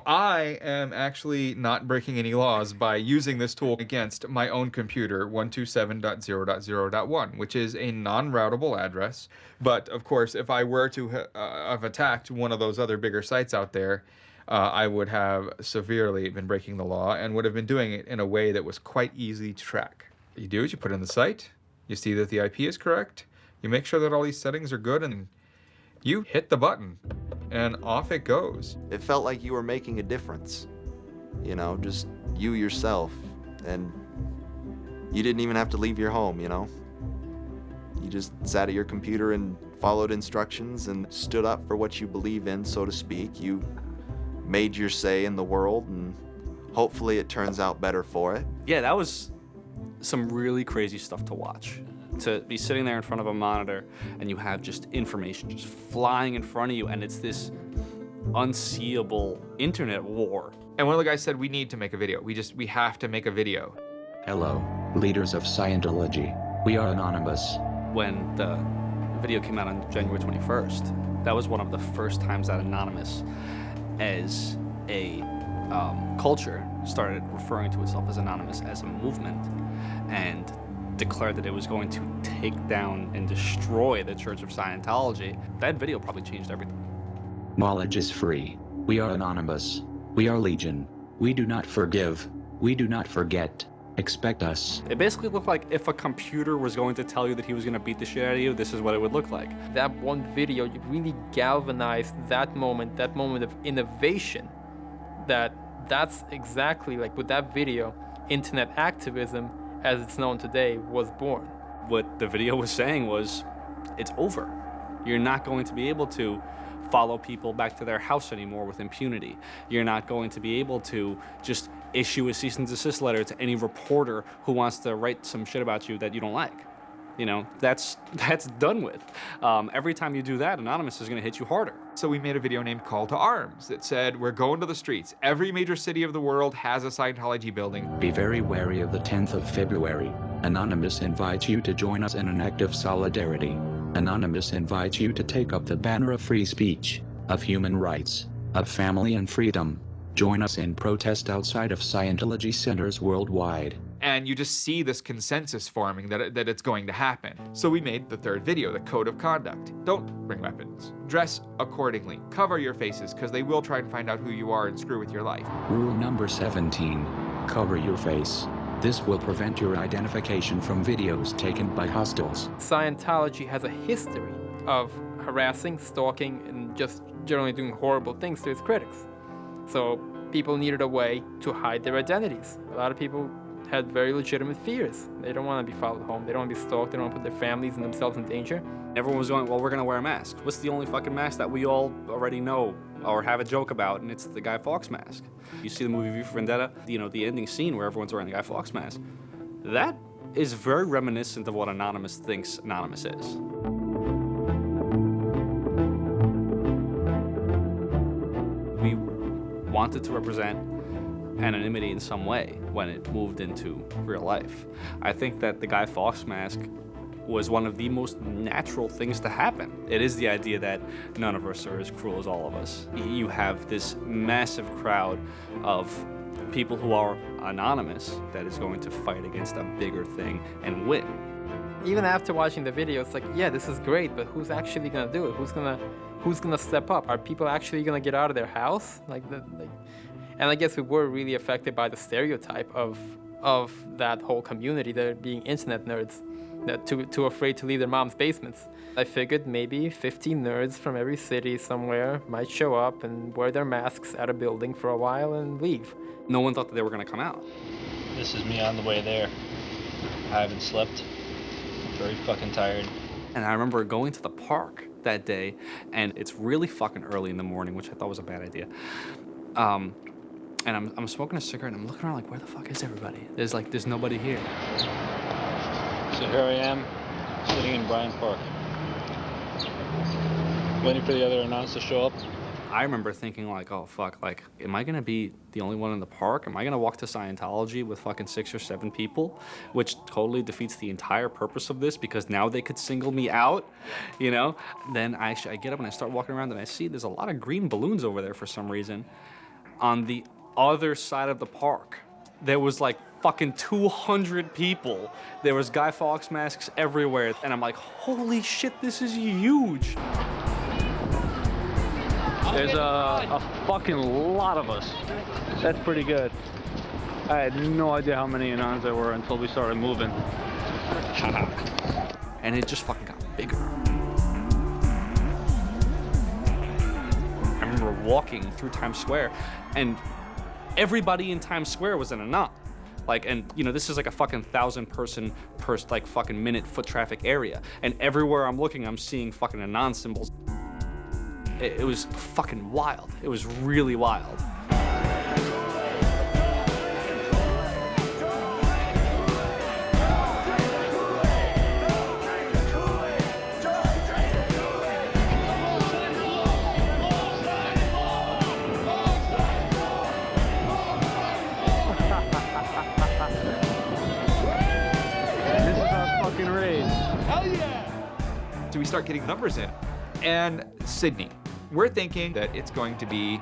I am actually not breaking any laws by using this tool against my own computer, 127.0.0.1, which is a non-routable address. But of course, if I were to have attacked one of those other bigger sites out there, I would have severely been breaking the law and would have been doing it in a way that was quite easy to track. You do is you put in the site, you see that the IP is correct, you make sure that all these settings are good, and you hit the button. And off it goes. It felt like you were making a difference. You know, just you yourself. And you didn't even have to leave your home, you know? You just sat at your computer and followed instructions and stood up for what you believe in, so to speak. You made your say in the world, and hopefully it turns out better for it. Yeah, that was some really crazy stuff to watch. To be sitting there in front of a monitor and you have just information just flying in front of you, and it's this unseeable internet war. And one of the guys said, we need to make a video. We have to make a video. Hello, leaders of Scientology. We are anonymous. When the video came out on January 21st, that was one of the first times that Anonymous as a culture started referring to itself as Anonymous as a movement, and declared that it was going to take down and destroy the Church of Scientology. That video probably changed everything. Knowledge is free. We are anonymous. We are legion. We do not forgive. We do not forget. Expect us. It basically looked like if a computer was going to tell you that he was going to beat the shit out of you, this is what it would look like. That one video really galvanized that moment of innovation. That's exactly like with that video, internet activism as it's known today was born. What the video was saying was, it's over. You're not going to be able to follow people back to their house anymore with impunity. You're not going to be able to just issue a cease and desist letter to any reporter who wants to write some shit about you that you don't like. You know, that's done with. Every time you do that, Anonymous is going to hit you harder. So we made a video named Call to Arms that said, we're going to the streets. Every major city of the world has a Scientology building. Be very wary of the 10th of February. Anonymous invites you to join us in an act of solidarity. Anonymous invites you to take up the banner of free speech, of human rights, of family and freedom. Join us in protest outside of Scientology centers worldwide. And you just see this consensus forming that it's going to happen. So we made the third video, the code of conduct. Don't bring weapons. Dress accordingly. Cover your faces, because they will try and find out who you are and screw with your life. Rule number 17. Cover your face. This will prevent your identification from videos taken by hostiles. Scientology has a history of harassing, stalking, and just generally doing horrible things to its critics. So people needed a way to hide their identities. A lot of people had very legitimate fears. They don't want to be followed home. They don't want to be stalked. They don't want to put their families and themselves in danger. Everyone was going, well, we're going to wear a mask. What's the only fucking mask that we all already know or have a joke about? And it's the Guy Fawkes mask. You see the movie V for Vendetta, you know, the ending scene where everyone's wearing the Guy Fawkes mask. That is very reminiscent of what Anonymous thinks Anonymous is. We wanted to represent anonymity in some way when it moved into real life. I think that the Guy Fawkes mask was one of the most natural things to happen. It is the idea that none of us are as cruel as all of us. You have this massive crowd of people who are anonymous that is going to fight against a bigger thing and win. Even after watching the video, it's like, yeah, this is great, but who's actually gonna do it? Who's gonna step up? Are people actually gonna get out of their house? And I guess we were really affected by the stereotype of of that whole community, they're being internet nerds, that too afraid to leave their mom's basements. I figured maybe 15 nerds from every city somewhere might show up and wear their masks at a building for a while and leave. No one thought that they were going to come out. This is me on the way there. I haven't slept. I'm very fucking tired. And I remember going to the park that day, and it's really fucking early in the morning, which I thought was a bad idea. And I'm smoking a cigarette, and I'm looking around like, where the fuck is everybody? There's nobody here. So here I am, sitting in Bryant Park, waiting for the other announcers to show up. I remember thinking like, oh fuck, like, am I gonna be the only one in the park? Am I gonna walk to Scientology with fucking 6 or 7 people? Which totally defeats the entire purpose of this, because now they could single me out, you know? Then I get up and I start walking around and I see there's a lot of green balloons over there for some reason. On the other side of the park, there was like fucking 200 people. There was Guy Fawkes masks everywhere. And I'm like, holy shit, this is huge. There's a fucking lot of us. That's pretty good. I had no idea how many Anons there were until we started moving. And it just fucking got bigger. I remember walking through Times Square, and everybody in Times Square was an Anon. Like, and you know, this is like a fucking 1,000 person per like fucking minute foot traffic area. And everywhere I'm looking, I'm seeing fucking Anon symbols. It was fucking wild. It was really wild. This is our fucking raid. Hell yeah! So we start getting numbers in. And Sydney. We're thinking that it's going to be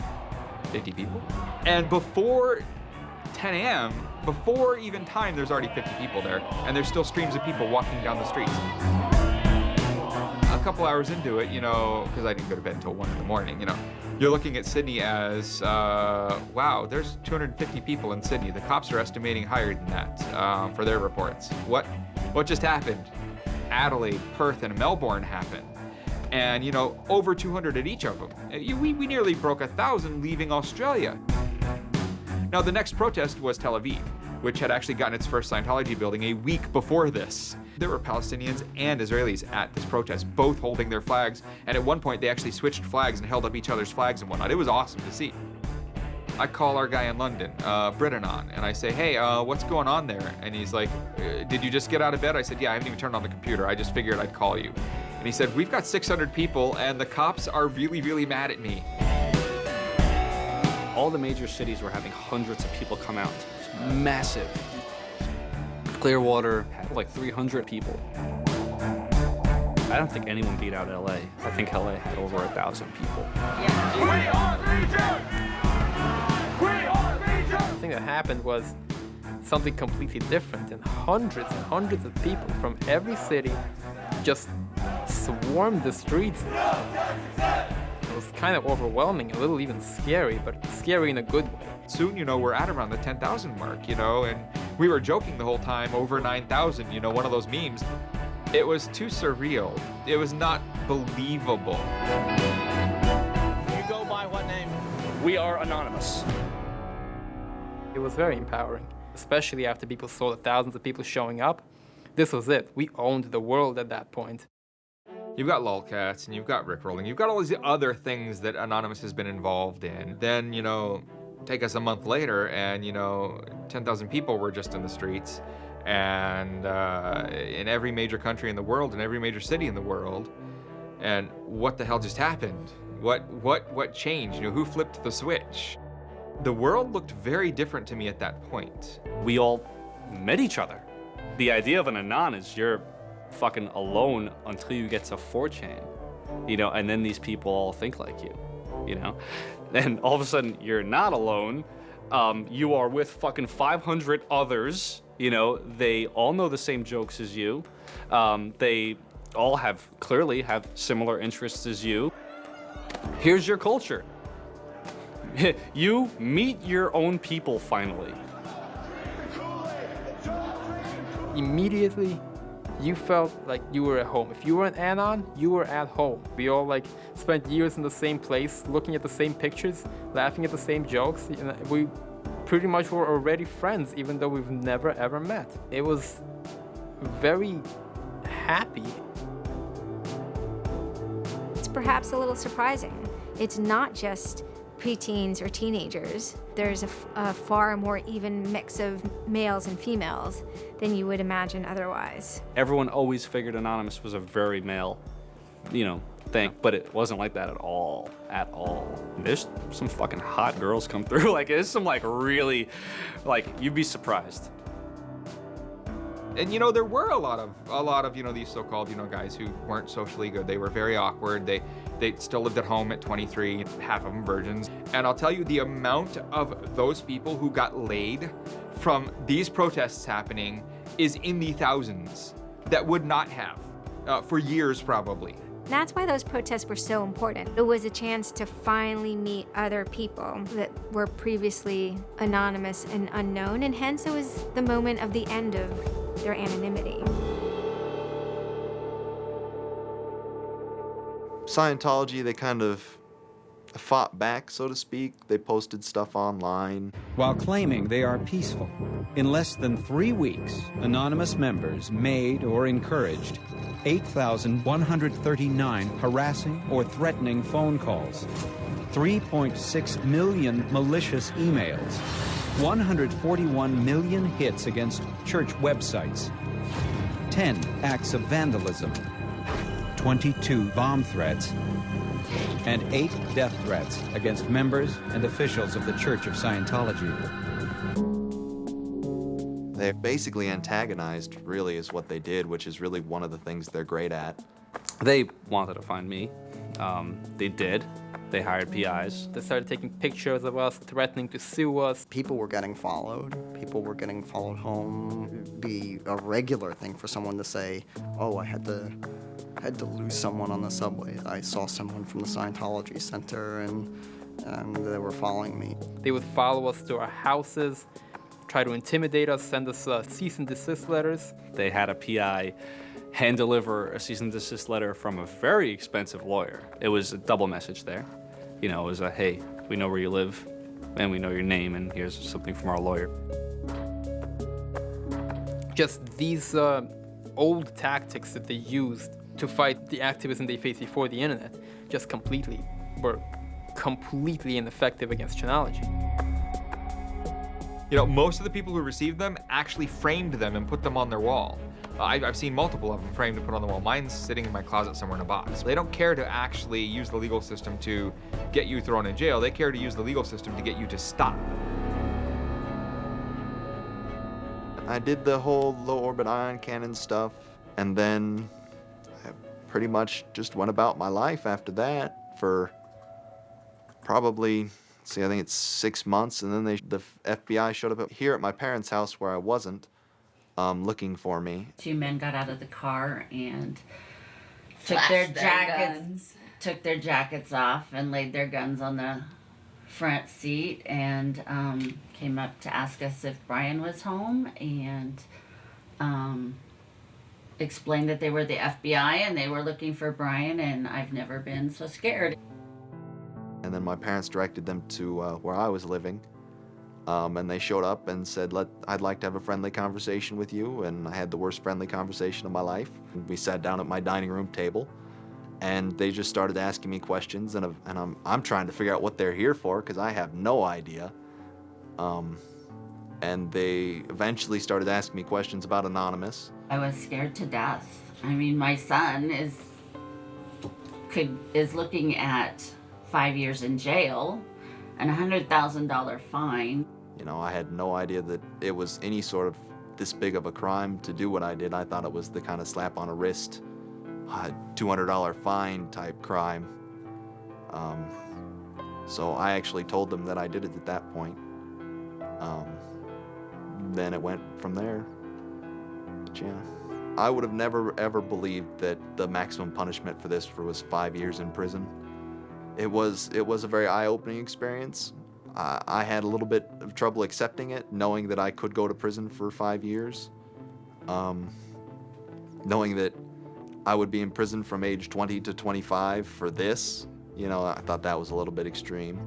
50 people. And before 10 a.m., before even time, there's already 50 people there. And there's still streams of people walking down the streets. A couple hours into it, you know, because I didn't go to bed until 1 in the morning, you know, you're looking at Sydney as, wow, there's 250 people in Sydney. The cops are estimating higher than that for their reports. What just happened? Adelaide, Perth, and Melbourne happened. And, you know, over 200 at each of them. We nearly broke 1,000 leaving Australia. Now, the next protest was Tel Aviv, which had actually gotten its first Scientology building a week before this. There were Palestinians and Israelis at this protest, both holding their flags, and at one point they actually switched flags and held up each other's flags and whatnot. It was awesome to see. I call our guy in London, Britanon, and I say, hey, what's going on there? And he's like, did you just get out of bed? I said, yeah, I haven't even turned on the computer. I just figured I'd call you. And he said, we've got 600 people and the cops are really, really mad at me. All the major cities were having hundreds of people come out. It's massive. Clearwater had like 300 people. I don't think anyone beat out LA. I think LA had over 1,000 people. The thing that happened was something completely different, and hundreds of people from every city just swarmed the streets. It was kind of overwhelming, a little even scary, but scary in a good way. Soon, you know, we're at around the 10,000 mark, you know, and we were joking the whole time, over 9,000, you know, one of those memes. It was too surreal. It was not believable. You go by what name? We are anonymous. It was very empowering, especially after people saw the thousands of people showing up. This was it. We owned the world at that point. You've got lolcats and you've got rickrolling. You've got all these other things that Anonymous has been involved in. Then, you know, take us a month later and, you know, 10,000 people were just in the streets. And in every major country in the world, in every major city in the world. And what the hell just happened? What changed? You know, who flipped the switch? The world looked very different to me at that point. We all met each other. The idea of an Anon is you're fucking alone until you get to 4chan, you know, and then these people all think like you know? Then all of a sudden you're not alone. You are with fucking 500 others, you know, they all know the same jokes as you. They all clearly have similar interests as you. Here's your culture. You meet your own people finally. immediately you felt like you were at home. If you were an Anon, you were at home. We all like spent years in the same place, looking at the same pictures, laughing at the same jokes. You know, we pretty much were already friends, even though we've never ever met. It was very happy. It's perhaps a little surprising. It's not just preteens or teenagers. There's a far more even mix of males and females than you would imagine otherwise. Everyone always figured Anonymous was a very male, thing, but it wasn't like that at all, There's some fucking hot girls come through. Like, there's some really, you'd be surprised. And there were a lot of these so-called guys who weren't socially good. They were very awkward. They still lived at home at 23, half of them virgins. And I'll tell you, the amount of those people who got laid from these protests happening is in the thousands that would not have for years probably. That's why those protests were so important. It was a chance to finally meet other people that were previously anonymous and unknown, and hence it was the moment of the end of their anonymity. Scientology, they kind of fought back, so to speak. They posted stuff online. While claiming they are peaceful, in less than 3 weeks, anonymous members made or encouraged 8,139 harassing or threatening phone calls, 3.6 million malicious emails, 141 million hits against church websites, 10 acts of vandalism, 22 bomb threats, and 8 death threats against members and officials of the Church of Scientology. They basically antagonized, really, is what they did, which is really one of the things they're great at. They wanted to find me. They did. They hired PIs. They started taking pictures of us, threatening to sue us. People were getting followed. People were getting followed home. It'd be a regular thing for someone to say, oh, I had to lose someone on the subway. I saw someone from the Scientology Center, and they were following me. They would follow us to our houses, try to intimidate us, send us cease and desist letters. They had a PI hand deliver a cease and desist letter from a very expensive lawyer. It was a double message there. It was a, hey, we know where you live, and we know your name, and here's something from our lawyer. Just these old tactics that they used to fight the activism they faced before the internet just were completely ineffective against Chanology. Most of the people who received them actually framed them and put them on their wall. I've seen multiple of them framed and put on the wall. Mine's sitting in my closet somewhere in a box. They don't care to actually use the legal system to get you thrown in jail. They care to use the legal system to get you to stop. I did the whole low orbit ion cannon stuff, and then I pretty much just went about my life after that for probably, I think it's 6 months, and then the FBI showed up here at my parents' house where I wasn't, looking for me. 2 men got out of the car and took Flashed their their jackets off and laid their guns on the front seat and came up to ask us if Brian was home and explained that they were the FBI and they were looking for Brian, and I've never been so scared. And then my parents directed them to where I was living. And they showed up and said, I'd like to have a friendly conversation with you. And I had the worst friendly conversation of my life. We sat down at my dining room table, and they just started asking me questions, and I'm trying to figure out what they're here for, because I have no idea. And they eventually started asking me questions about Anonymous. I was scared to death. I mean, my son is looking at 5 years in jail and a $100,000 fine. I had no idea that it was any sort of this big of a crime to do what I did. I thought it was the kind of slap on a wrist, $200 fine type crime. So I actually told them that I did it at that point. Then it went from there. But yeah. I would have never ever believed that the maximum punishment for this was 5 years in prison. It was a very eye-opening experience. I had a little bit of trouble accepting it, knowing that I could go to prison for 5 years. Knowing that I would be in prison from age 20 to 25 for this, you know, I thought that was a little bit extreme.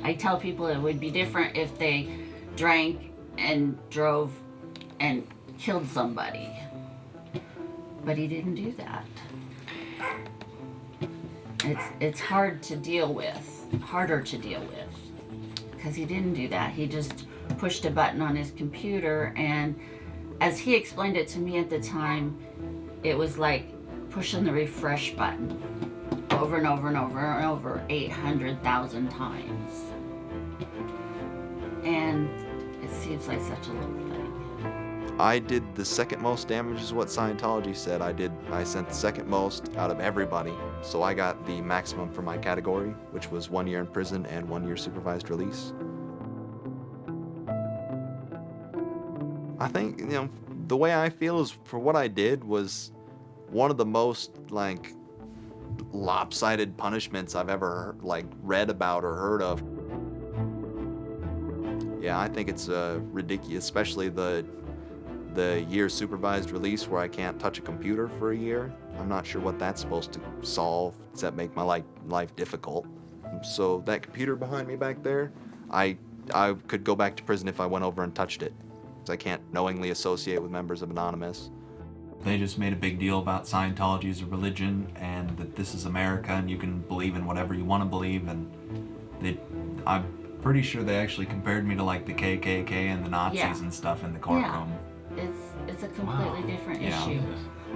I tell people it would be different if they drank and drove and killed somebody. But he didn't do that. It's hard to deal with, harder to deal with, because he didn't do that. He just pushed a button on his computer, and as he explained it to me at the time, it was like pushing the refresh button over and over and over and over 800,000 times. And it seems like such a little thing. I did the second most damage is what Scientology said. I sent the second most out of everybody. So I got the maximum for my category, which was 1 year in prison and 1 year supervised release. I think, you know, the way I feel is for what I did was one of the most, like, lopsided punishments I've ever, like, read about or heard of. Yeah, I think it's ridiculous, especially the year supervised release where I can't touch a computer for a year. I'm not sure what that's supposed to solve, except make my life difficult. So that computer behind me back there, I could go back to prison if I went over and touched it. I can't knowingly associate with members of Anonymous. They just made a big deal about Scientology as a religion and that this is America and you can believe in whatever you want to believe, and I'm pretty sure they actually compared me to like the KKK and the Nazis and stuff in the courtroom. Yeah, it's a completely different issue.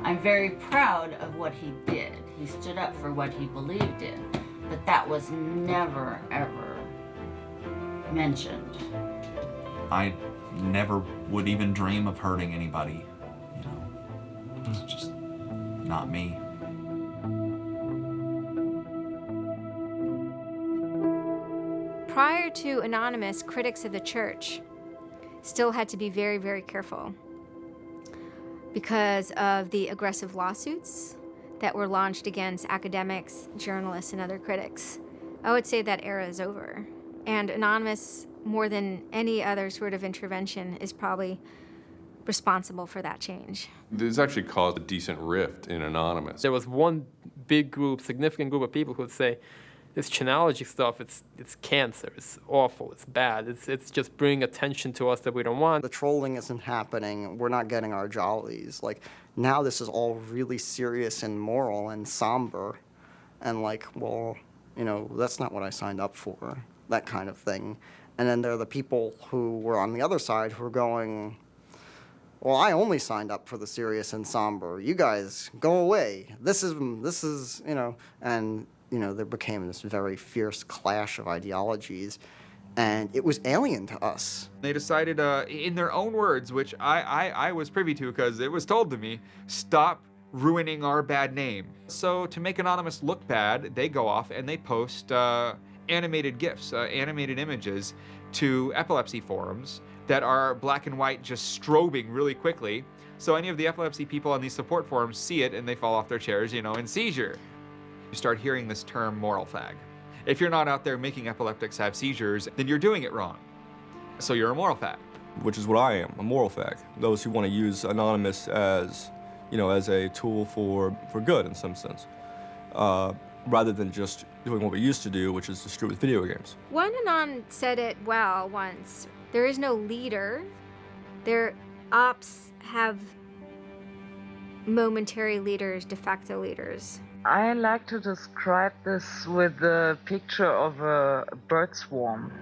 I'm very proud of what he did. He stood up for what he believed in, but that was never, ever mentioned. I never would even dream of hurting anybody, you know. It's just not me. Prior to Anonymous, critics of the church still had to be very, very careful because of the aggressive lawsuits that were launched against academics, journalists, and other critics. I would say that era is over. And Anonymous, more than any other sort of intervention, is probably responsible for that change. This actually caused a decent rift in Anonymous. There was one big group, significant group of people who would say, this Chinology stuff, it's cancer, it's awful, it's bad, it's just bringing attention to us that we don't want. The trolling isn't happening, we're not getting our jollies. Like, now this is all really serious and moral and somber. And like, well, you know, that's not what I signed up for, that kind of thing. And then there are the people who were on the other side who are going, well, I only signed up for the serious and somber. You guys, go away. This is, you know, and, you know, there became this very fierce clash of ideologies, and it was alien to us. They decided, in their own words, which I was privy to because it was told to me, stop ruining our bad name. So to make Anonymous look bad, they go off and they post animated GIFs, animated images to epilepsy forums that are black and white just strobing really quickly. So any of the epilepsy people on these support forums see it and they fall off their chairs, you know, in seizure. You start hearing this term moral fag. If you're not out there making epileptics have seizures, then you're doing it wrong. So you're a moral fag. Which is what I am, a moral fag. Those who want to use Anonymous as, you know, as a tool for good in some sense, rather than just doing what we used to do, which is distribute video games. One Anon said it well once. There is no leader. Their ops have momentary leaders, de facto leaders. I like to describe this with the picture of a bird swarm.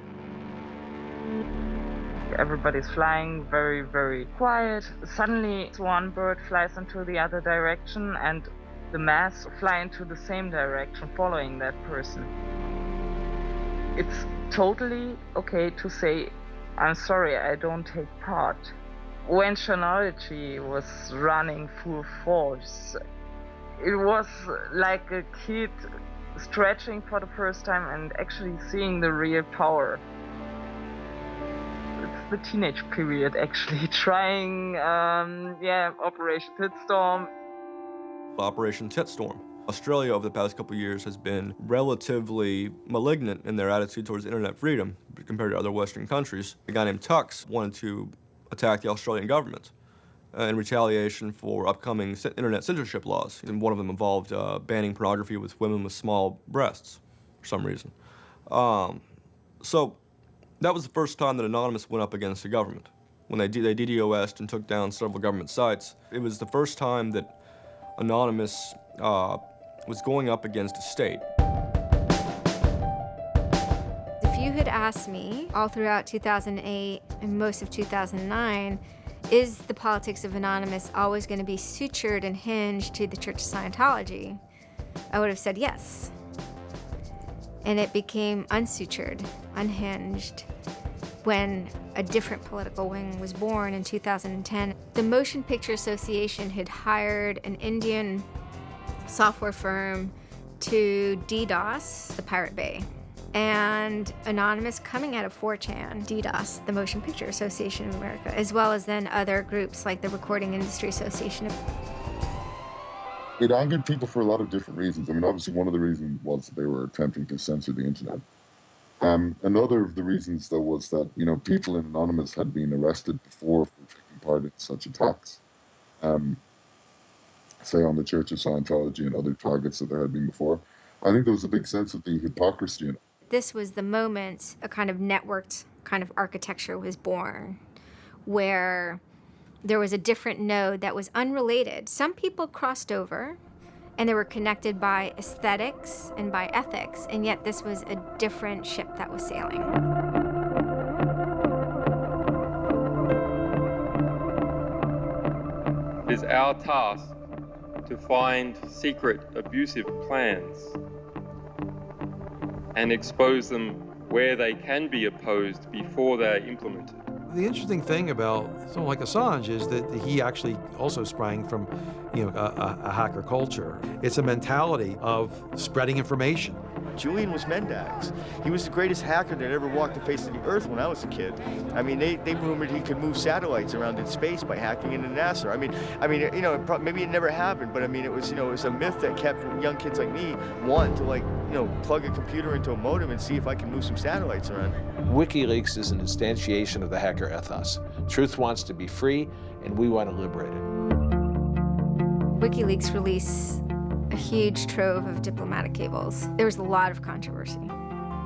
Everybody's flying very, very quiet. Suddenly one bird flies into the other direction and the mass fly into the same direction following that person. It's totally okay to say, I'm sorry, I don't take part. When Chinology was running full force, it was like a kid stretching for the first time and actually seeing the real power. It's the teenage period, actually, trying, Operation Titstorm. Operation Titstorm. Australia over the past couple of years has been relatively malignant in their attitude towards internet freedom compared to other Western countries. A guy named Tux wanted to attack the Australian government. in retaliation for upcoming internet censorship laws. And one of them involved banning pornography with women with small breasts for some reason. So that was the first time that Anonymous went up against the government. When they DDoS'd and took down several government sites, it was the first time that Anonymous was going up against a state. If you had asked me all throughout 2008 and most of 2009, is the politics of Anonymous always going to be sutured and hinged to the Church of Scientology? I would have said yes. And it became unsutured, unhinged, when a different political wing was born in 2010. The Motion Picture Association had hired an Indian software firm to DDoS the Pirate Bay. And Anonymous, coming out of 4chan, DDoS, the Motion Picture Association of America, as well as then other groups like the Recording Industry Association. It angered people for a lot of different reasons. I mean, obviously one of the reasons was they were attempting to censor the internet. Another of the reasons, though, was that, you know, people in Anonymous had been arrested before for taking part in such attacks. Say on the Church of Scientology and other targets that there had been before. I think there was a big sense of the hypocrisy in it. This was the moment a kind of networked kind of architecture was born, where there was a different node that was unrelated. Some people crossed over, and they were connected by aesthetics and by ethics, and yet this was a different ship that was sailing. It is our task to find secret abusive plans and expose them where they can be opposed before they are implemented. The interesting thing about someone like Assange is that he actually also sprang from, you know, a hacker culture. It's a mentality of spreading information. Julian was Mendax. He was the greatest hacker that ever walked the face of the earth when I was a kid. I mean, they rumored he could move satellites around in space by hacking into NASA. I mean, you know, maybe it never happened, but I mean, it was, you know, it was a myth that kept young kids like me wanting to, like, you know, plug a computer into a modem and see if I can move some satellites around. WikiLeaks is an instantiation of the hacker ethos. Truth wants to be free, and we want to liberate it. WikiLeaks released a huge trove of diplomatic cables. There was a lot of controversy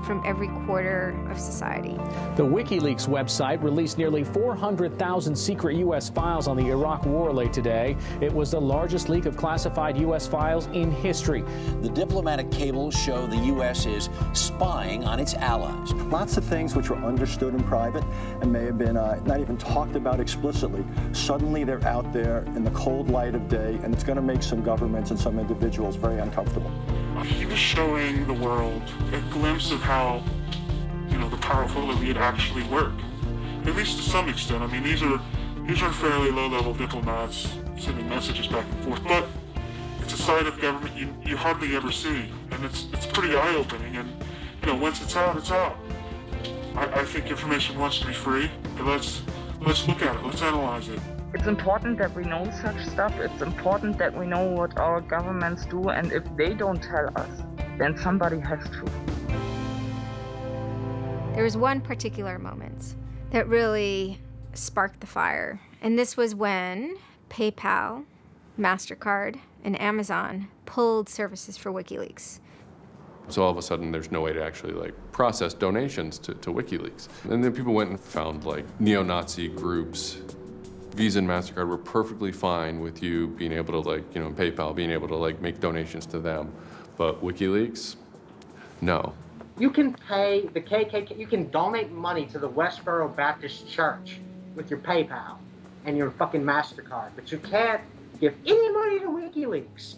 from every quarter of society. The WikiLeaks website released nearly 400,000 secret U.S. files on the Iraq War late today. It was the largest leak of classified U.S. files in history. The diplomatic cables show the U.S. is spying on its allies. Lots of things which were understood in private and may have been not even talked about explicitly. Suddenly they're out there in the cold light of day, and it's going to make some governments and some individuals very uncomfortable. He was showing the world a glimpse of how, you know, the powerful elite actually work. At least to some extent. I mean, these are fairly low-level diplomats sending messages back and forth, but it's a side of government you hardly ever see, and it's pretty eye-opening. And you know, once it's out, it's out. I think information wants to be free. But let's look at it. Let's analyze it. It's important that we know such stuff. It's important that we know what our governments do, and if they don't tell us, then somebody has to. There was one particular moment that really sparked the fire, and this was when PayPal, MasterCard, and Amazon pulled services for WikiLeaks. So all of a sudden, there's no way to actually like process donations to WikiLeaks. And then people went and found like neo-Nazi groups. Visa and MasterCard were perfectly fine with you being able to, like, you know, PayPal being able to like make donations to them, but WikiLeaks, no. You can pay the KKK, you can donate money to the Westboro Baptist Church with your PayPal and your fucking MasterCard, but you can't give any money to WikiLeaks.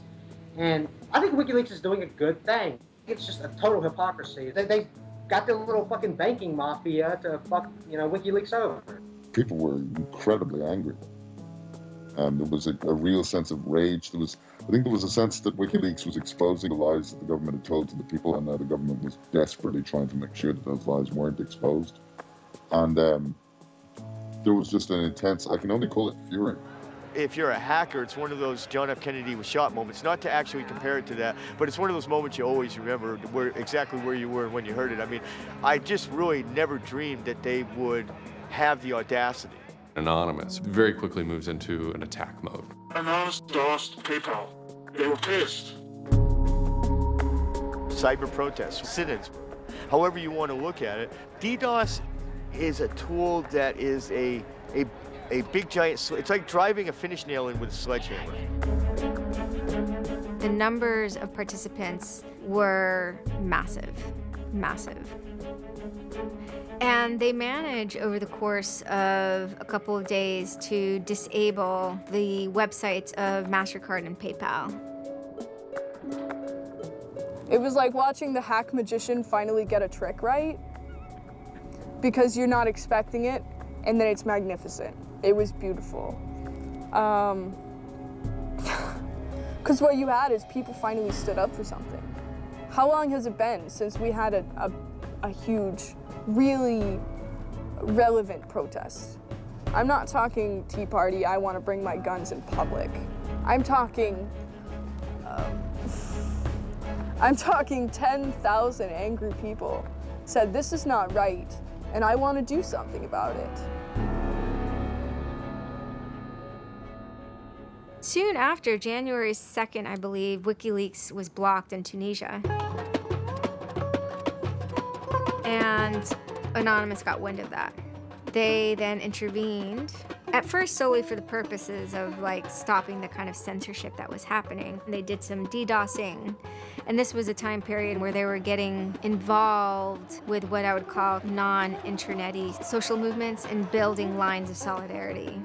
And I think WikiLeaks is doing a good thing. It's just a total hypocrisy. They got their little fucking banking mafia to fuck, you know, WikiLeaks over. People were incredibly angry. And there was a real sense of rage. I think there was a sense that WikiLeaks was exposing the lies that the government had told to the people, and that the government was desperately trying to make sure that those lies weren't exposed. And there was just an intense, I can only call it fury. If you're a hacker, it's one of those John F. Kennedy was shot moments, not to actually compare it to that, but it's one of those moments you always remember exactly where you were when you heard it. I mean, I just really never dreamed that they would have the audacity Anonymous very quickly moves into an attack mode. Anonymous DOSed PayPal. They were pissed. Cyber protests, sit-ins, however you want to look at it. DDoS is a tool that is a big giant, it's like driving a finish nail in with a sledgehammer. The numbers of participants were massive, massive. And they managed over the course of a couple of days to disable the websites of MasterCard and PayPal. It was like watching the hack magician finally get a trick right, because you're not expecting it, and then it's magnificent. It was beautiful. Because what you had is people finally stood up for something. How long has it been since we had a huge, really relevant protest? I'm not talking Tea Party, I want to bring my guns in public. I'm talking 10,000 angry people said this is not right, and I want to do something about it. Soon after, January 2nd, I believe, WikiLeaks was blocked in Tunisia. And Anonymous got wind of that. They then intervened, at first solely for the purposes of like stopping the kind of censorship that was happening. They did some DDoSing, and this was a time period where they were getting involved with what I would call non-internet-y social movements and building lines of solidarity.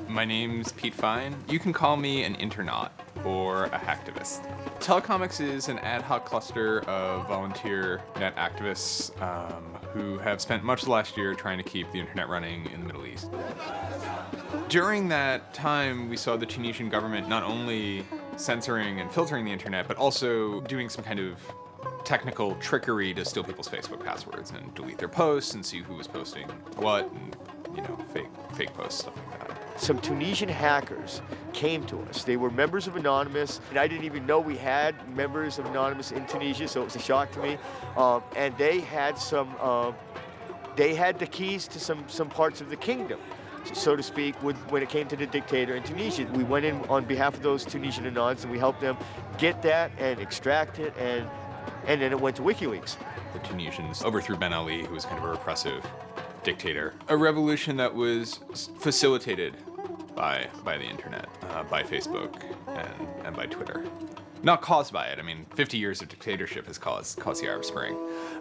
My name's Pete Fine. You can call me an internaut or a hacktivist. Telecomics is an ad hoc cluster of volunteer net activists who have spent much of the last year trying to keep the internet running in the Middle East. During that time, we saw the Tunisian government not only censoring and filtering the internet, but also doing some kind of technical trickery to steal people's Facebook passwords and delete their posts and see who was posting what and, you know, fake posts, stuff like that. Some Tunisian hackers came to us. They were members of Anonymous, and I didn't even know we had members of Anonymous in Tunisia, so it was a shock to me. And they had the keys to some parts of the kingdom, so to speak, when it came to the dictator in Tunisia. We went in on behalf of those Tunisian Anons, and we helped them get that and extract it, and then it went to WikiLeaks. The Tunisians overthrew Ben Ali, who was kind of a repressive dictator. A revolution that was facilitated by the internet, by Facebook and by Twitter. Not caused by it. I mean, 50 years of dictatorship has caused the Arab Spring.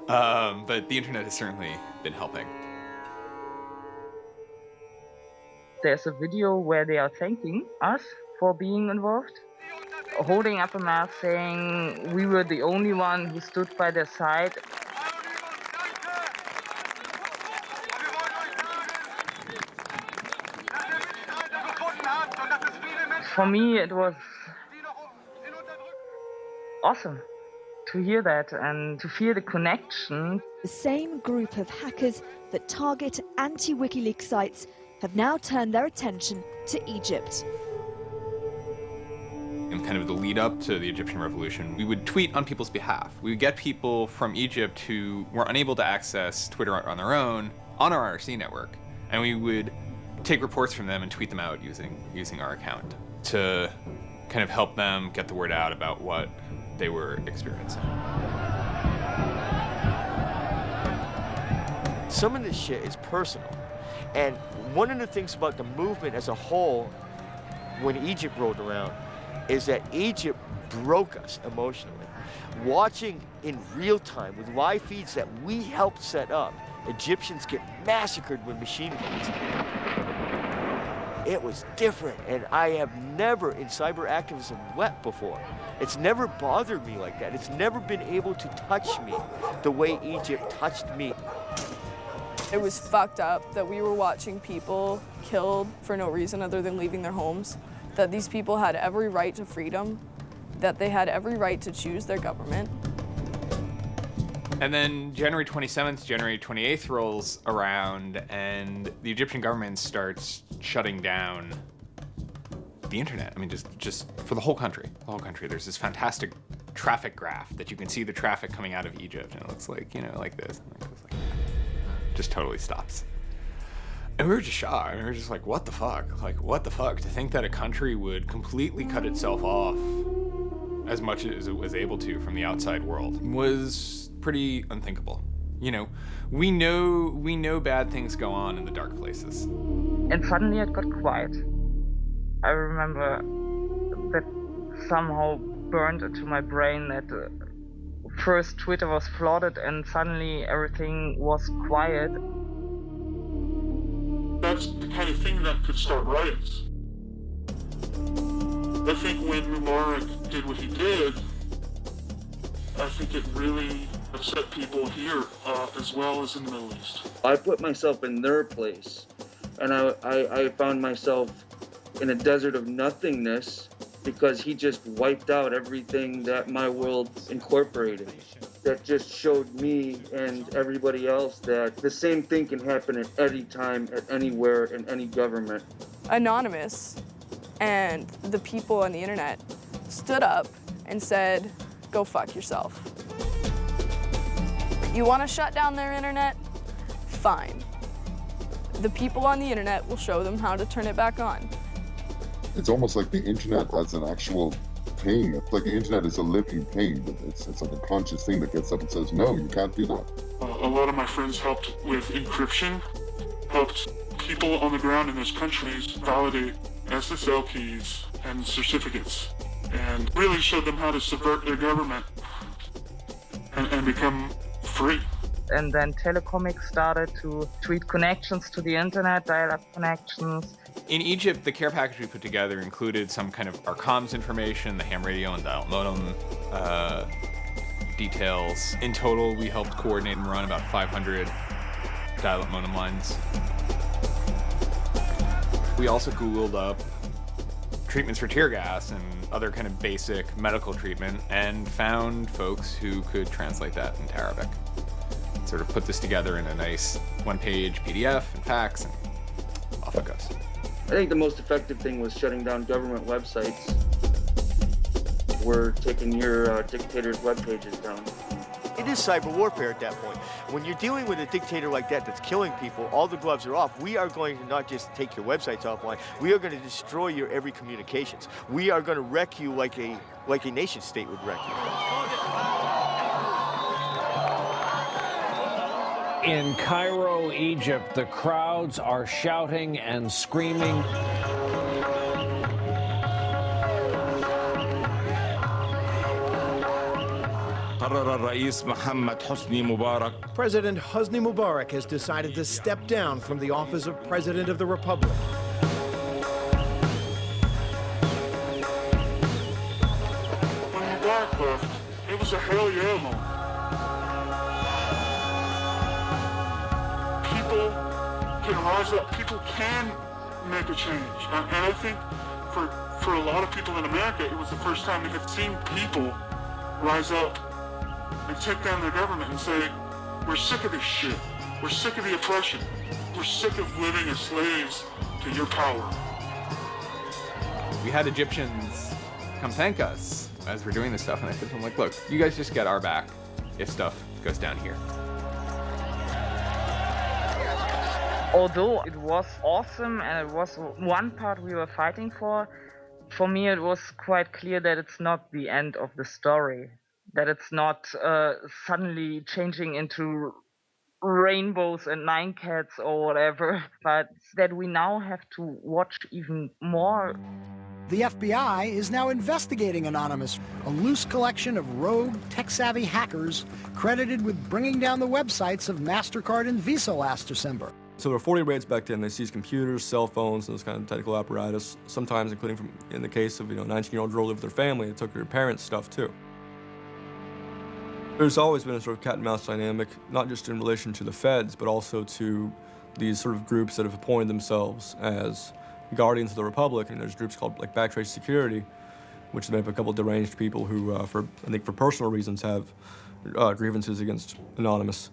But the internet has certainly been helping. There's a video where they are thanking us for being involved, holding up a mask saying we were the only one who stood by their side. For me, it was awesome to hear that and to feel the connection. The same group of hackers that target anti-WikiLeaks sites have now turned their attention to Egypt. In kind of the lead up to the Egyptian revolution, we would tweet on people's behalf. We would get people from Egypt who were unable to access Twitter on their own on our IRC network, and we would take reports from them and tweet them out using our account to kind of help them get the word out about what they were experiencing. Some of this shit is personal. And one of the things about the movement as a whole, when Egypt rolled around, is that Egypt broke us emotionally. Watching in real time with live feeds that we helped set up, Egyptians get massacred with machine guns. It was different, and I have never in cyber activism wept before. It's never bothered me like that. It's never been able to touch me the way Egypt touched me. It was fucked up that we were watching people killed for no reason other than leaving their homes, that these people had every right to freedom, that they had every right to choose their government. And then January 27th, January 28th rolls around, and the Egyptian government starts shutting down the internet. I mean, just for the whole country. The whole country. There's this fantastic traffic graph that you can see the traffic coming out of Egypt, and it looks like, you know, like this. And it goes like that. Just totally stops. And we were just shocked. We were just like, what the fuck? Like, what the fuck? To think that a country would completely cut itself off as much as it was able to from the outside world was pretty unthinkable. You know, we know bad things go on in the dark places. And suddenly it got quiet. I remember that somehow burned into my brain that first Twitter was flooded and suddenly everything was quiet. That's the kind of thing that could start riots. I think when Mubarak did what he did, I think it really upset people here as well as in the Middle East. I put myself in their place, and I found myself in a desert of nothingness because he just wiped out everything that my world incorporated. That just showed me and everybody else that the same thing can happen at any time, at anywhere, in any government. Anonymous and the people on the internet stood up and said, go fuck yourself. You want to shut down their internet? Fine. The people on the internet will show them how to turn it back on. It's almost like the internet as an actual thing. It's like the internet is a living thing. It's like a conscious thing that gets up and says, no, you can't do that. A lot of my friends helped with encryption, helped people on the ground in those countries validate SSL keys and certificates, and really showed them how to subvert their government and become free. And then Telecomics started to tweet connections to the internet, dial-up connections. In Egypt, the care package we put together included some kind of our comms information, the ham radio and dial modem details. In total, we helped coordinate and run about 500 dial-up modem lines. We also Googled up treatments for tear gas and other kind of basic medical treatment and found folks who could translate that into Arabic. Sort of put this together in a nice one-page PDF and fax, and off it goes. I think the most effective thing was shutting down government websites. We're taking your dictator's web pages down. It is cyber warfare at that point. When you're dealing with a dictator like that that's killing people, all the gloves are off. We are going to not just take your websites offline, we are going to destroy your every communications. We are going to wreck you like a nation state would wreck you. In Cairo, Egypt, the crowds are shouting and screaming. President Hosni Mubarak has decided to step down from the office of President of the Republic. When Mubarak left, it was a hell yeah moment. People can rise up, people can make a change. And I think for a lot of people in America, it was the first time they had seen people rise up and take down their government and say, we're sick of this shit. We're sick of the oppression. We're sick of living as slaves to your power. We had Egyptians come thank us as we're doing this stuff, and I said to them, like, look, you guys just get our back if stuff goes down here. Although it was awesome and it was one part we were fighting for me it was quite clear that it's not the end of the story. That it's not suddenly changing into rainbows and nine cats or whatever, but that we now have to watch even more. The FBI is now investigating Anonymous, a loose collection of rogue, tech-savvy hackers credited with bringing down the websites of MasterCard and Visa last December. So there were 40 raids back then. They seized computers, cell phones, and those kind of technical apparatus, sometimes including in the case of, a 19-year-old girl lived with her family, they took her parents' stuff too. There's always been a sort of cat and mouse dynamic, not just in relation to the feds, but also to these sort of groups that have appointed themselves as guardians of the Republic. And there's groups called like Backtrace Security, which is made up of a couple of deranged people who, I think for personal reasons, have grievances against Anonymous.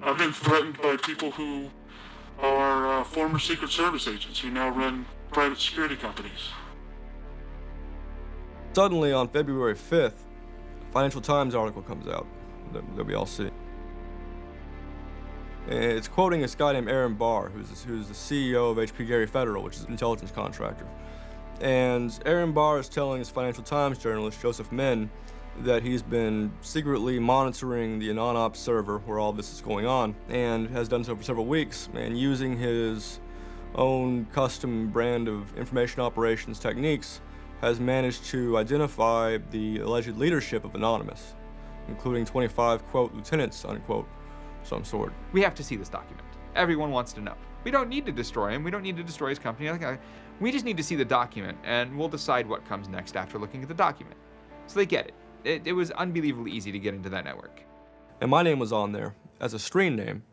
I've been threatened by people who are former Secret Service agents who now run private security companies. Suddenly, on February 5th, a Financial Times article comes out that we all see. And it's quoting this guy named Aaron Barr, who's the CEO of HP Gary Federal, which is an intelligence contractor. And Aaron Barr is telling his Financial Times journalist, Joseph Min, that he's been secretly monitoring the AnonOps server where all this is going on, and has done so for several weeks, and using his own custom brand of information operations techniques, has managed to identify the alleged leadership of Anonymous, including 25, quote, lieutenants, unquote, some sort. We have to see this document. Everyone wants to know. We don't need to destroy him. We don't need to destroy his company. We just need to see the document, and we'll decide what comes next after looking at the document. So they get it. It was unbelievably easy to get into that network. And my name was on there as a screen name,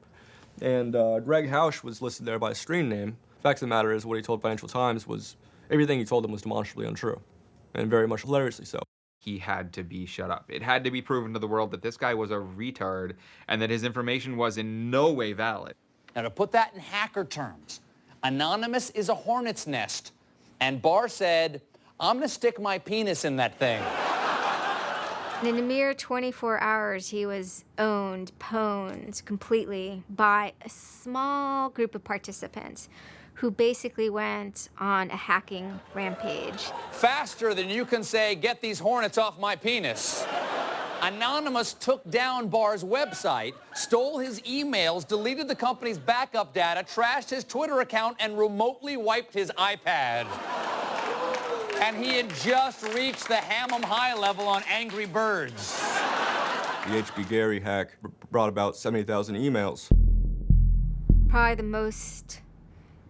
and Greg Hausch was listed there by a screen name. The fact of the matter is, what he told Financial Times was, everything he told them was demonstrably untrue, and very much hilariously so. He had to be shut up. It had to be proven to the world that this guy was a retard and that his information was in no way valid. Now, to put that in hacker terms, Anonymous is a hornet's nest, and Barr said, I'm gonna stick my penis in that thing. In a mere 24 hours, he was owned, pwned completely by a small group of participants who basically went on a hacking rampage. Faster than you can say, get these hornets off my penis. Anonymous took down Barr's website, stole his emails, deleted the company's backup data, trashed his Twitter account, and remotely wiped his iPad. And he had just reached the Hammam High level on Angry Birds. The HB Gary hack brought about 70,000 emails. Probably the most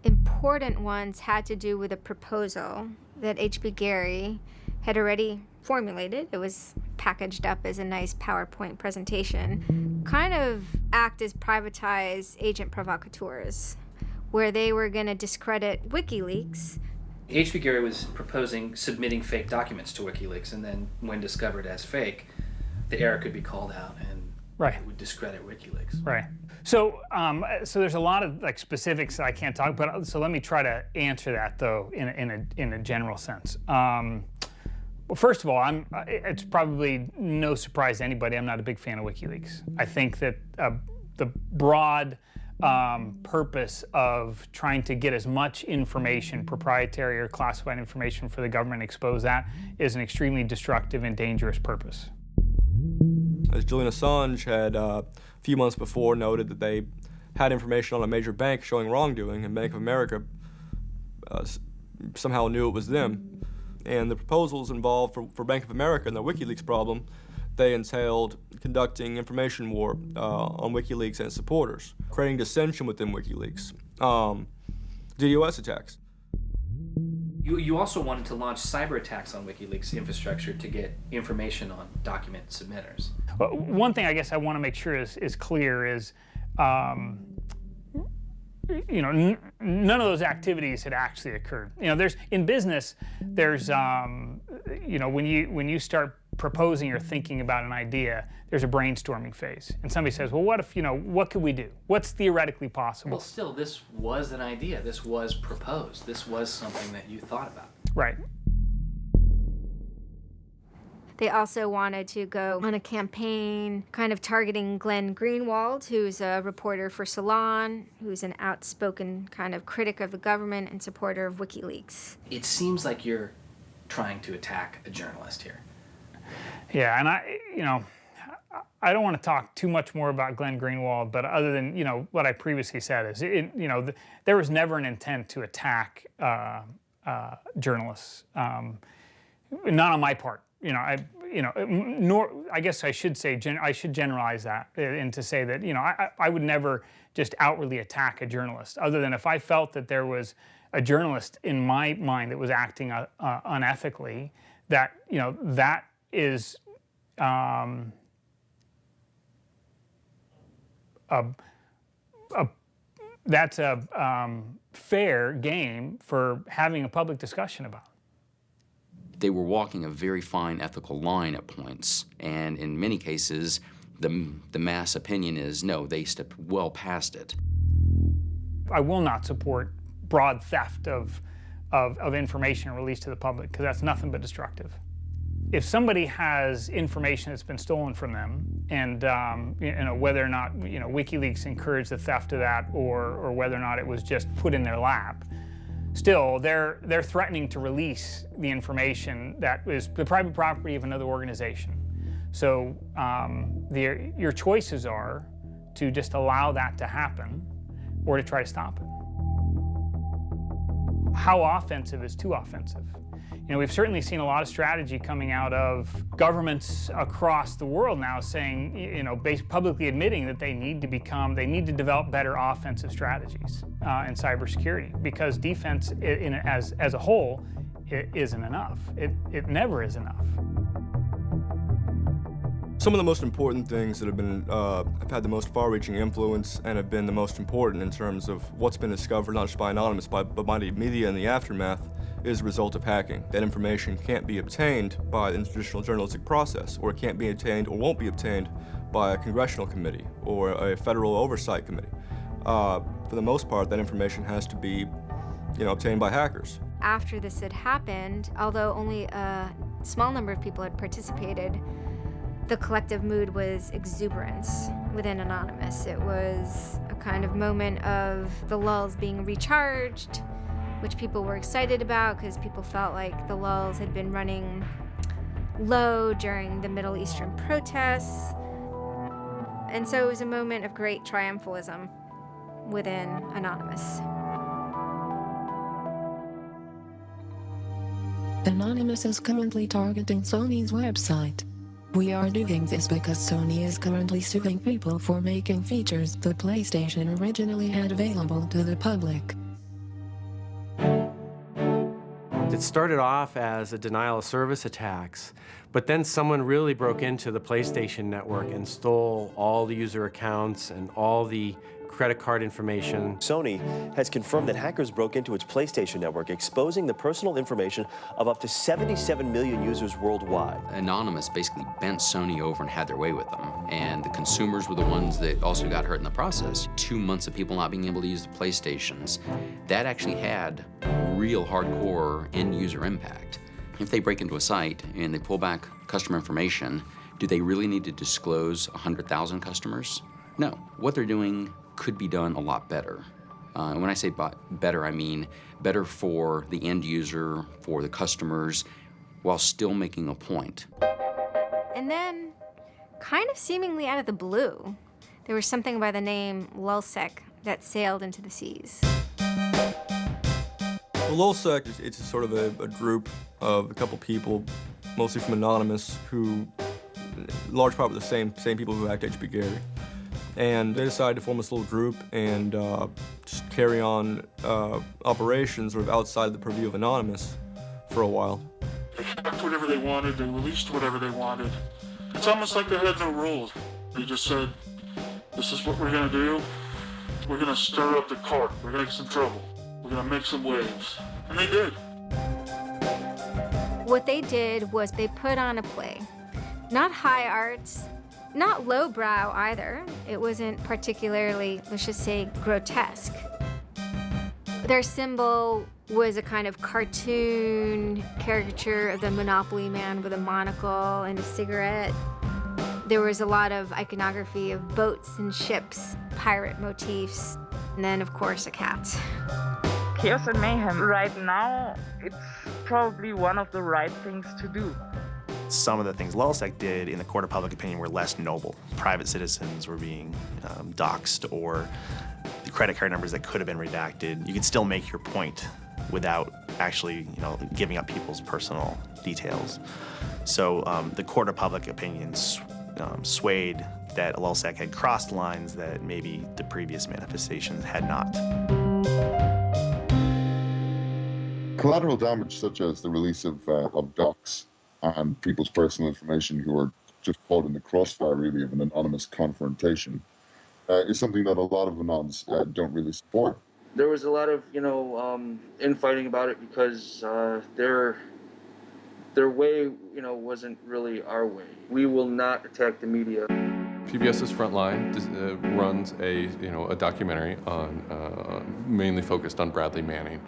important ones had to do with a proposal that HB Gary had already formulated. It was packaged up as a nice PowerPoint presentation. Kind of act as privatized agent provocateurs, where they were going to discredit WikiLeaks. HB Gary was proposing submitting fake documents to WikiLeaks, and then when discovered as fake, the error could be called out and it would discredit WikiLeaks. Right. So, so there's a lot of specifics that I can't talk about. So let me try to answer that though in a general sense. Well, first of all, it's probably no surprise to anybody, I'm not a big fan of WikiLeaks. I think that the broad purpose of trying to get as much information, proprietary or classified information for the government, expose that, is an extremely destructive and dangerous purpose. As Julian Assange had a few months before noted that they had information on a major bank showing wrongdoing, and Bank of America somehow knew it was them. And the proposals involved for Bank of America and the WikiLeaks problem, they entailed conducting information war on WikiLeaks and its supporters, creating dissension within WikiLeaks, DDoS attacks. You also wanted to launch cyber attacks on WikiLeaks infrastructure to get information on document submitters. Well, one thing I guess I want to make sure is clear is, you know, none of those activities had actually occurred. You know, there's in business, there's you know, when you start proposing or thinking about an idea, there's a brainstorming phase, and somebody says, well, what if, you know, what could we do? What's theoretically possible? Well, still, this was an idea. This was proposed. This was something that you thought about. Right. They also wanted to go on a campaign kind of targeting Glenn Greenwald, who's a reporter for Salon, who's an outspoken kind of critic of the government and supporter of WikiLeaks. It seems like you're trying to attack a journalist here. Yeah, and I don't want to talk too much more about Glenn Greenwald, but other than, you know, what I previously said is, there was never an intent to attack journalists, not on my part. Nor I guess I should say I should generalize that and to say that, you know, I would never just outwardly attack a journalist, other than if I felt that there was a journalist in my mind that was acting unethically, that, you know, that is that's a fair game for having a public discussion about. They were walking a very fine ethical line at points, and in many cases, the mass opinion is, no, they stepped well past it. I will not support broad theft of information released to the public, because that's nothing but destructive. if somebody has information that's been stolen from them, and whether or not WikiLeaks encouraged the theft of that, or whether or not it was just put in their lap, still they're threatening to release the information that is the private property of another organization. So your choices are to just allow that to happen, or to try to stop it. How offensive is too offensive? We've certainly seen a lot of strategy coming out of governments across the world now saying, publicly admitting that they need to develop better offensive strategies in cybersecurity, because defense as a whole, it isn't enough. It never is enough. Some of the most important things that have had the most far-reaching influence and have been the most important in terms of what's been discovered, not just by Anonymous, but by the media in the aftermath, is the result of hacking. That information can't be obtained by the traditional journalistic process, or it can't be obtained or won't be obtained by a congressional committee or a federal oversight committee. For the most part, that information has to be, obtained by hackers. After this had happened, although only a small number of people had participated, the collective mood was exuberance within Anonymous. It was a kind of moment of the lulls being recharged, which people were excited about because people felt like the lulls had been running low during the Middle Eastern protests. And so it was a moment of great triumphalism within Anonymous. Anonymous is currently targeting Sony's website. We are doing this because Sony is currently suing people for making features the PlayStation originally had available to the public. It started off as a denial of service attacks, but then someone really broke into the PlayStation network and stole all the user accounts and all the credit card information. Sony has confirmed that hackers broke into its PlayStation network, exposing the personal information of up to 77 million users worldwide. Anonymous basically bent Sony over and had their way with them, and the consumers were the ones that also got hurt in the process. 2 months of people not being able to use the PlayStations, that actually had real hardcore end-user impact. If they break into a site and they pull back customer information, do they really need to disclose 100,000 customers? No. What they're doing could be done a lot better. And when I say better, I mean better for the end user, for the customers, while still making a point. And then, kind of seemingly out of the blue, there was something by the name LulzSec that sailed into the seas. Well, LulzSec, it's sort of a group of a couple people, mostly from Anonymous, who, in large part, were the same people who hacked HB Gary. And they decided to form this little group and just carry on operations sort of outside the purview of Anonymous for a while. They hacked whatever they wanted, they released whatever they wanted. It's almost like they had no rules. They just said, this is what we're gonna do. We're gonna stir up the court. We're gonna get some trouble. We're gonna make some waves. And they did. What they did was they put on a play. Not high arts, not lowbrow either. It wasn't particularly, let's just say, grotesque. Their symbol was a kind of cartoon caricature of the Monopoly man with a monocle and a cigarette. There was a lot of iconography of boats and ships, pirate motifs, and then, of course, a cat. Chaos and mayhem. Right now, it's probably one of the right things to do. Some of the things LulzSec did in the court of public opinion were less noble. Private citizens were being doxxed, or the credit card numbers that could have been redacted. You could still make your point without actually, giving up people's personal details. So the court of public opinion swayed that LulzSec had crossed lines that maybe the previous manifestations had not. Collateral damage, such as the release of docs and people's personal information who are just caught in the crossfire, really, of an anonymous confrontation, is something that a lot of Anons don't really support. There was a lot of, infighting about it because their way, wasn't really our way. We will not attack the media. PBS's Frontline runs a documentary on mainly focused on Bradley Manning,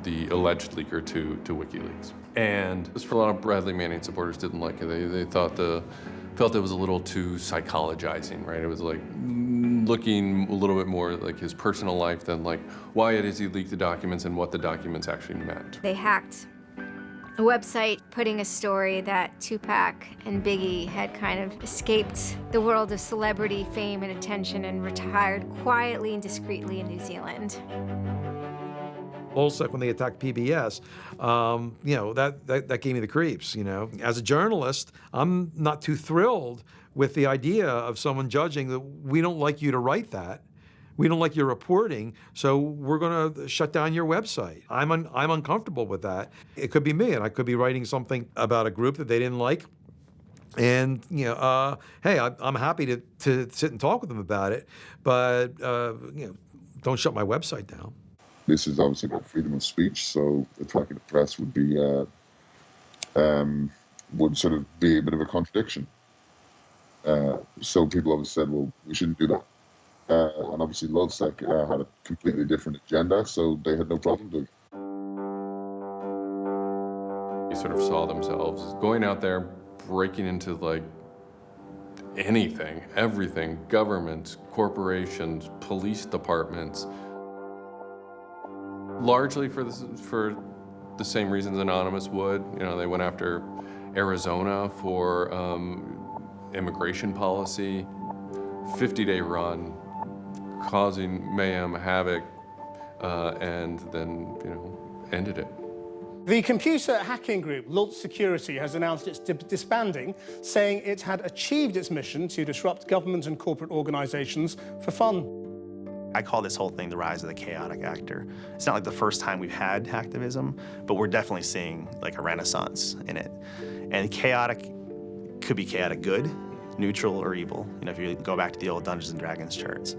the alleged leaker to WikiLeaks. And just for a lot of Bradley Manning supporters didn't like it. They felt it was a little too psychologizing, right? It was like looking a little bit more like his personal life than like why it is he leaked the documents and what the documents actually meant. They hacked a website putting a story that Tupac and Biggie had kind of escaped the world of celebrity fame and attention and retired quietly and discreetly in New Zealand. Lulzsec, when they attacked PBS, that gave me the creeps, As a journalist, I'm not too thrilled with the idea of someone judging that we don't like you to write that. We don't like your reporting, so we're going to shut down your website. I'm uncomfortable with that. It could be me, and I could be writing something about a group that they didn't like. And, hey, I'm happy to sit and talk with them about it, but, don't shut my website down. This is obviously about freedom of speech, so attacking the press would be would sort of be a bit of a contradiction. So people always said, well, we shouldn't do that. And obviously Lulzsec had a completely different agenda, so they had no problem doing it. They sort of saw themselves going out there, breaking into like anything, everything, governments, corporations, police departments, largely for the same reasons Anonymous would. They went after Arizona for immigration policy, 50-day run, causing mayhem, havoc, and then, ended it. The computer hacking group, Lulz Security, has announced its disbanding, saying it had achieved its mission to disrupt government and corporate organizations for fun. I call this whole thing the rise of the chaotic actor. It's not like the first time we've had hacktivism, but we're definitely seeing like a renaissance in it. And chaotic could be chaotic good, neutral, or evil. If you go back to the old Dungeons & Dragons charts.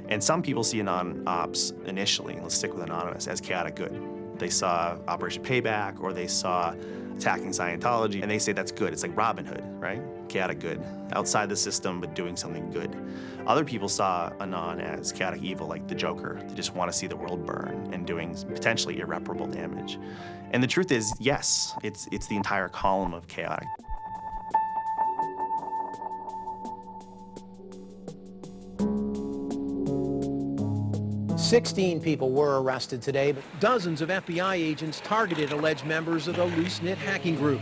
And some people see Anon-Ops initially, let's stick with Anonymous, as chaotic good. They saw Operation Payback, or they saw attacking Scientology, and they say that's good. It's like Robin Hood, right? Chaotic good. Outside the system, but doing something good. Other people saw Anon as chaotic evil, like the Joker. They just want to see the world burn and doing potentially irreparable damage. And the truth is, yes, it's the entire column of chaotic. "16 people were arrested today, but dozens of FBI agents targeted alleged members of the loose-knit hacking group.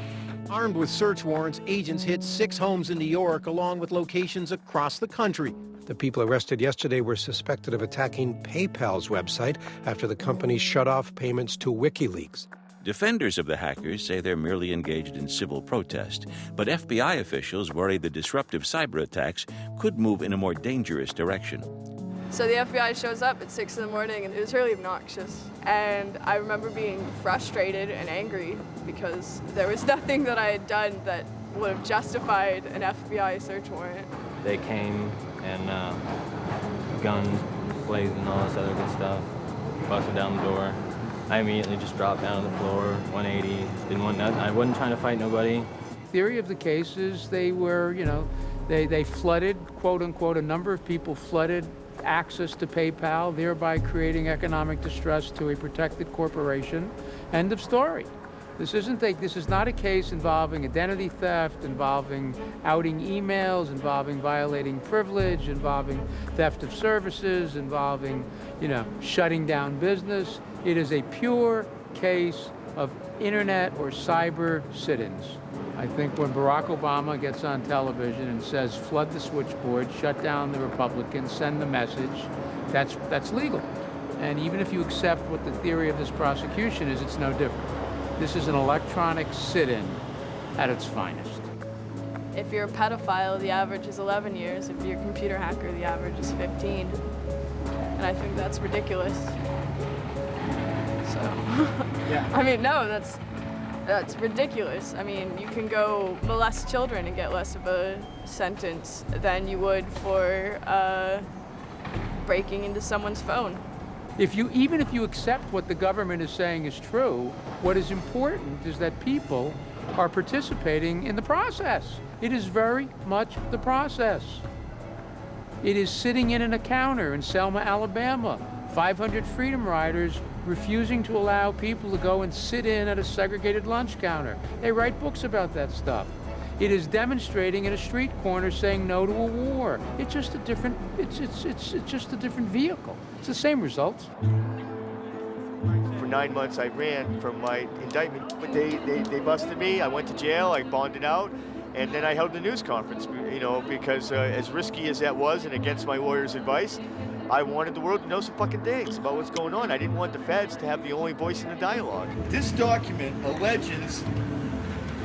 Armed with search warrants, agents hit 6 homes in New York, along with locations across the country. The people arrested yesterday were suspected of attacking PayPal's website after the company shut off payments to WikiLeaks. Defenders of the hackers say they're merely engaged in civil protest, but FBI officials worry the disruptive cyber attacks could move in a more dangerous direction. So the FBI shows up at 6 in the morning, and it was really obnoxious. And I remember being frustrated and angry because there was nothing that I had done that would have justified an FBI search warrant. They came and guns blazing, all this other good stuff, busted down the door. I immediately just dropped down to the floor, 180, didn't want nothing. I wasn't trying to fight nobody. Theory of the case is they were, they flooded, quote unquote, a number of people flooded access to PayPal, thereby creating economic distress to a protected corporation. End of story. This is not a case involving identity theft, involving outing emails, involving violating privilege, involving theft of services, involving, shutting down business. It is a pure case of internet or cyber sit-ins. I think when Barack Obama gets on television and says, flood the switchboard, shut down the Republicans, send the message, that's legal. And even if you accept what the theory of this prosecution is, it's no different. This is an electronic sit-in at its finest. If you're a pedophile, the average is 11 years. If you're a computer hacker, the average is 15. And I think that's ridiculous. So, yeah. I mean, no, that's ridiculous. I mean, you can go molest children and get less of a sentence than you would for breaking into someone's phone. Even if you accept what the government is saying is true, what is important is that people are participating in the process. It is very much the process. It is sitting in a counter in Selma, Alabama, 500 Freedom Riders refusing to allow people to go and sit in at a segregated lunch counter. They write books about that stuff. It is demonstrating in a street corner saying no to a war. It's just a different, it's just a different vehicle. It's the same results. For 9 months I ran from my indictment, but they busted me. I went to jail, I bonded out, and then I held a news conference, because as risky as that was and against my lawyer's advice, I wanted the world to know some fucking things about what's going on. I didn't want the feds to have the only voice in the dialogue. This document alleges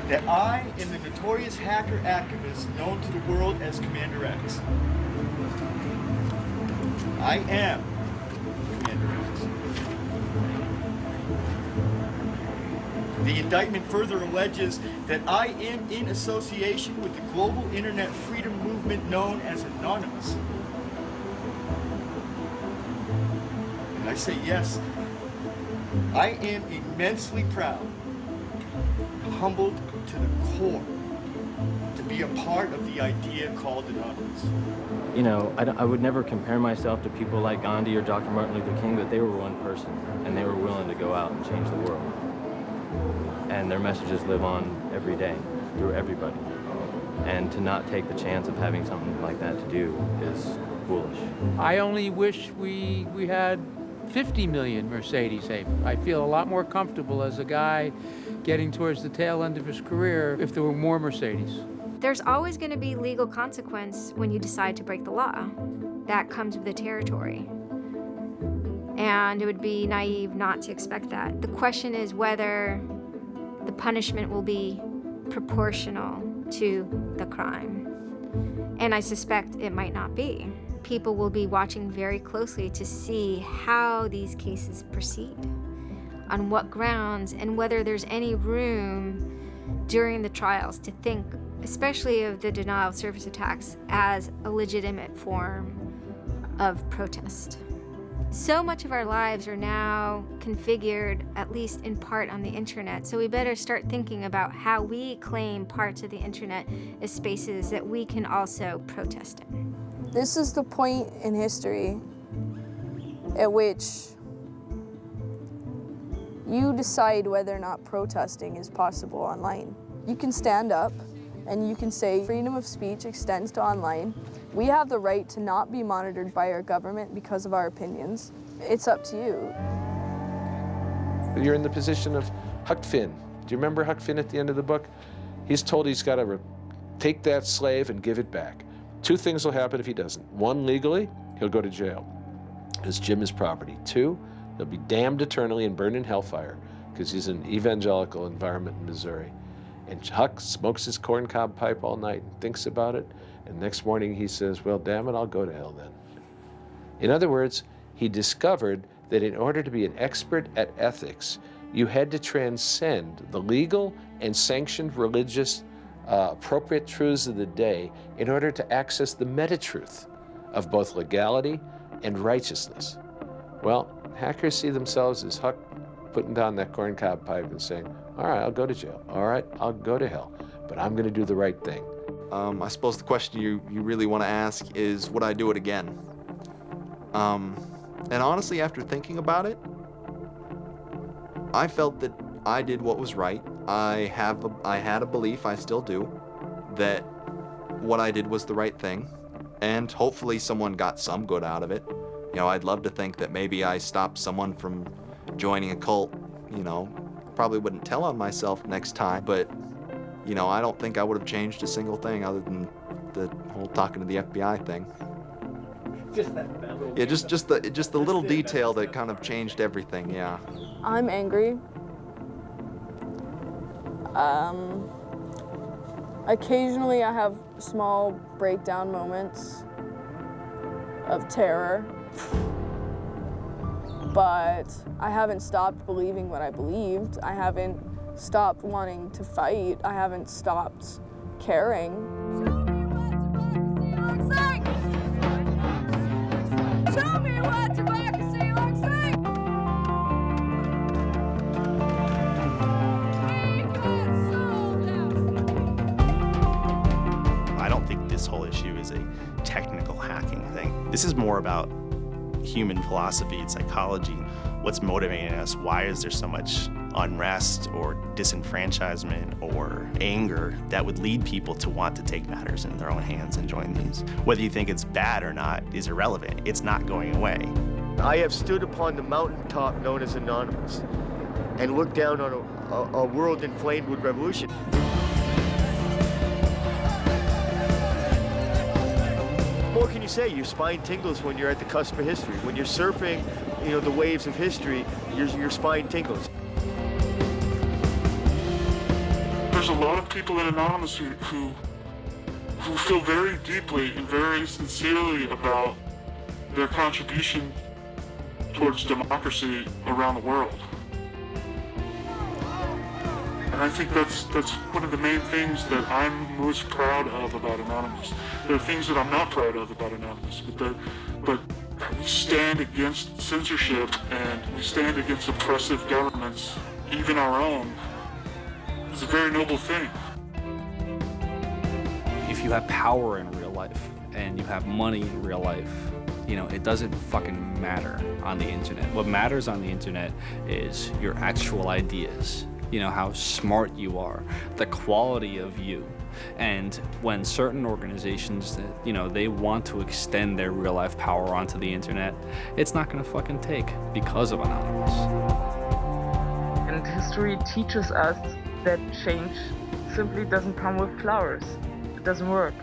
that I am the notorious hacker activist known to the world as Commander X. I am Commander X. The indictment further alleges that I am in association with the global internet freedom movement known as Anonymous. And I say yes, I am immensely proud, humbled to the core, to be a part of the idea called Anonymous. You know, I would never compare myself to people like Gandhi or Dr. Martin Luther King, but they were one person, and they were willing to go out and change the world. And their messages live on every day, through everybody. And to not take the chance of having something like that to do is foolish. I only wish we had 50 million Mercedes. I feel a lot more comfortable as a guy getting towards the tail end of his career if there were more Mercedes. There's always going to be legal consequence when you decide to break the law. That comes with the territory. And it would be naive not to expect that. The question is whether the punishment will be proportional to the crime. And I suspect it might not be. People will be watching very closely to see how these cases proceed, on what grounds, and whether there's any room during the trials to think, especially of the denial of service attacks, as a legitimate form of protest. So much of our lives are now configured, at least in part, on the internet, so we better start thinking about how we claim parts of the internet as spaces that we can also protest in. This is the point in history at which you decide whether or not protesting is possible online. You can stand up and you can say freedom of speech extends to online. We have the right to not be monitored by our government because of our opinions. It's up to you. You're in the position of Huck Finn. Do you remember Huck Finn at the end of the book? He's told he's got to take that slave and give it back. Two things will happen if he doesn't. One, legally, he'll go to jail because Jim is property. Two, he'll be damned eternally and burned in hellfire because he's in an evangelical environment in Missouri. And Huck smokes his corncob pipe all night and thinks about it. And next morning he says, well, damn it, I'll go to hell then. In other words, he discovered that in order to be an expert at ethics, you had to transcend the legal and sanctioned religious appropriate truths of the day in order to access the meta-truth of both legality and righteousness. Well, hackers see themselves as Huck putting down that corncob pipe and saying, all right, I'll go to jail. All right, I'll go to hell, but I'm going to do the right thing. I suppose the question you really want to ask is, would I do it again? And honestly, after thinking about it, I felt that I did what was right. I had a belief, I still do, that what I did was the right thing, and hopefully someone got some good out of it. You know, I'd love to think that maybe I stopped someone from joining a cult. You know, probably wouldn't tell on myself next time, but you know, I don't think I would have changed a single thing other than the whole talking to the FBI thing. Yeah, just the little detail that kind of changed everything. Yeah. I'm angry. Occasionally I have small breakdown moments of terror, but I haven't stopped believing what I believed. I haven't stopped wanting to fight. I haven't stopped caring. Show me what democracy looks like! This is more about human philosophy and psychology. What's motivating us? Why is there so much unrest or disenfranchisement or anger that would lead people to want to take matters in their own hands and join these? Whether you think it's bad or not is irrelevant. It's not going away. I have stood upon the mountaintop known as Anonymous and looked down on a world inflamed with revolution. What can you say? Your spine tingles when you're at the cusp of history. When you're surfing, the waves of history, your spine tingles. There's a lot of people in Anonymous who feel very deeply and very sincerely about their contribution towards democracy around the world. And I think that's one of the main things that I'm most proud of about Anonymous. There are things that I'm not proud of about Anonymous, but we stand against censorship and we stand against oppressive governments, even our own. It's a very noble thing. If you have power in real life and you have money in real life, it doesn't fucking matter on the internet. What matters on the internet is your actual ideas, how smart you are, the quality of you. And when certain organizations that, they want to extend their real life power onto the internet, it's not gonna fucking take because of Anonymous. And history teaches us that change simply doesn't come with flowers. It doesn't work.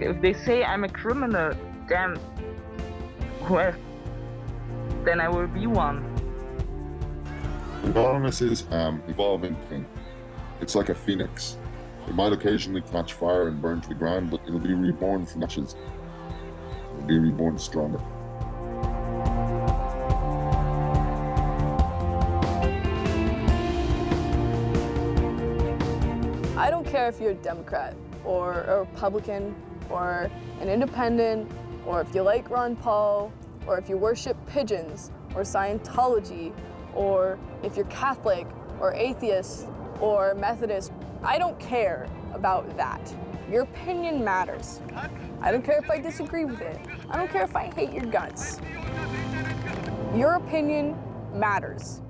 If they say I'm a criminal, damn, well, then I will be one. Anonymous is an evolving thing. It's like a phoenix. It might occasionally catch fire and burn to the ground, but it'll be reborn from ashes. It'll be reborn stronger. I don't care if you're a Democrat or a Republican or an independent, or if you like Ron Paul, or if you worship pigeons or Scientology, or if you're Catholic or atheist or Methodist. I don't care about that. Your opinion matters. I don't care if I disagree with it. I don't care if I hate your guts. Your opinion matters.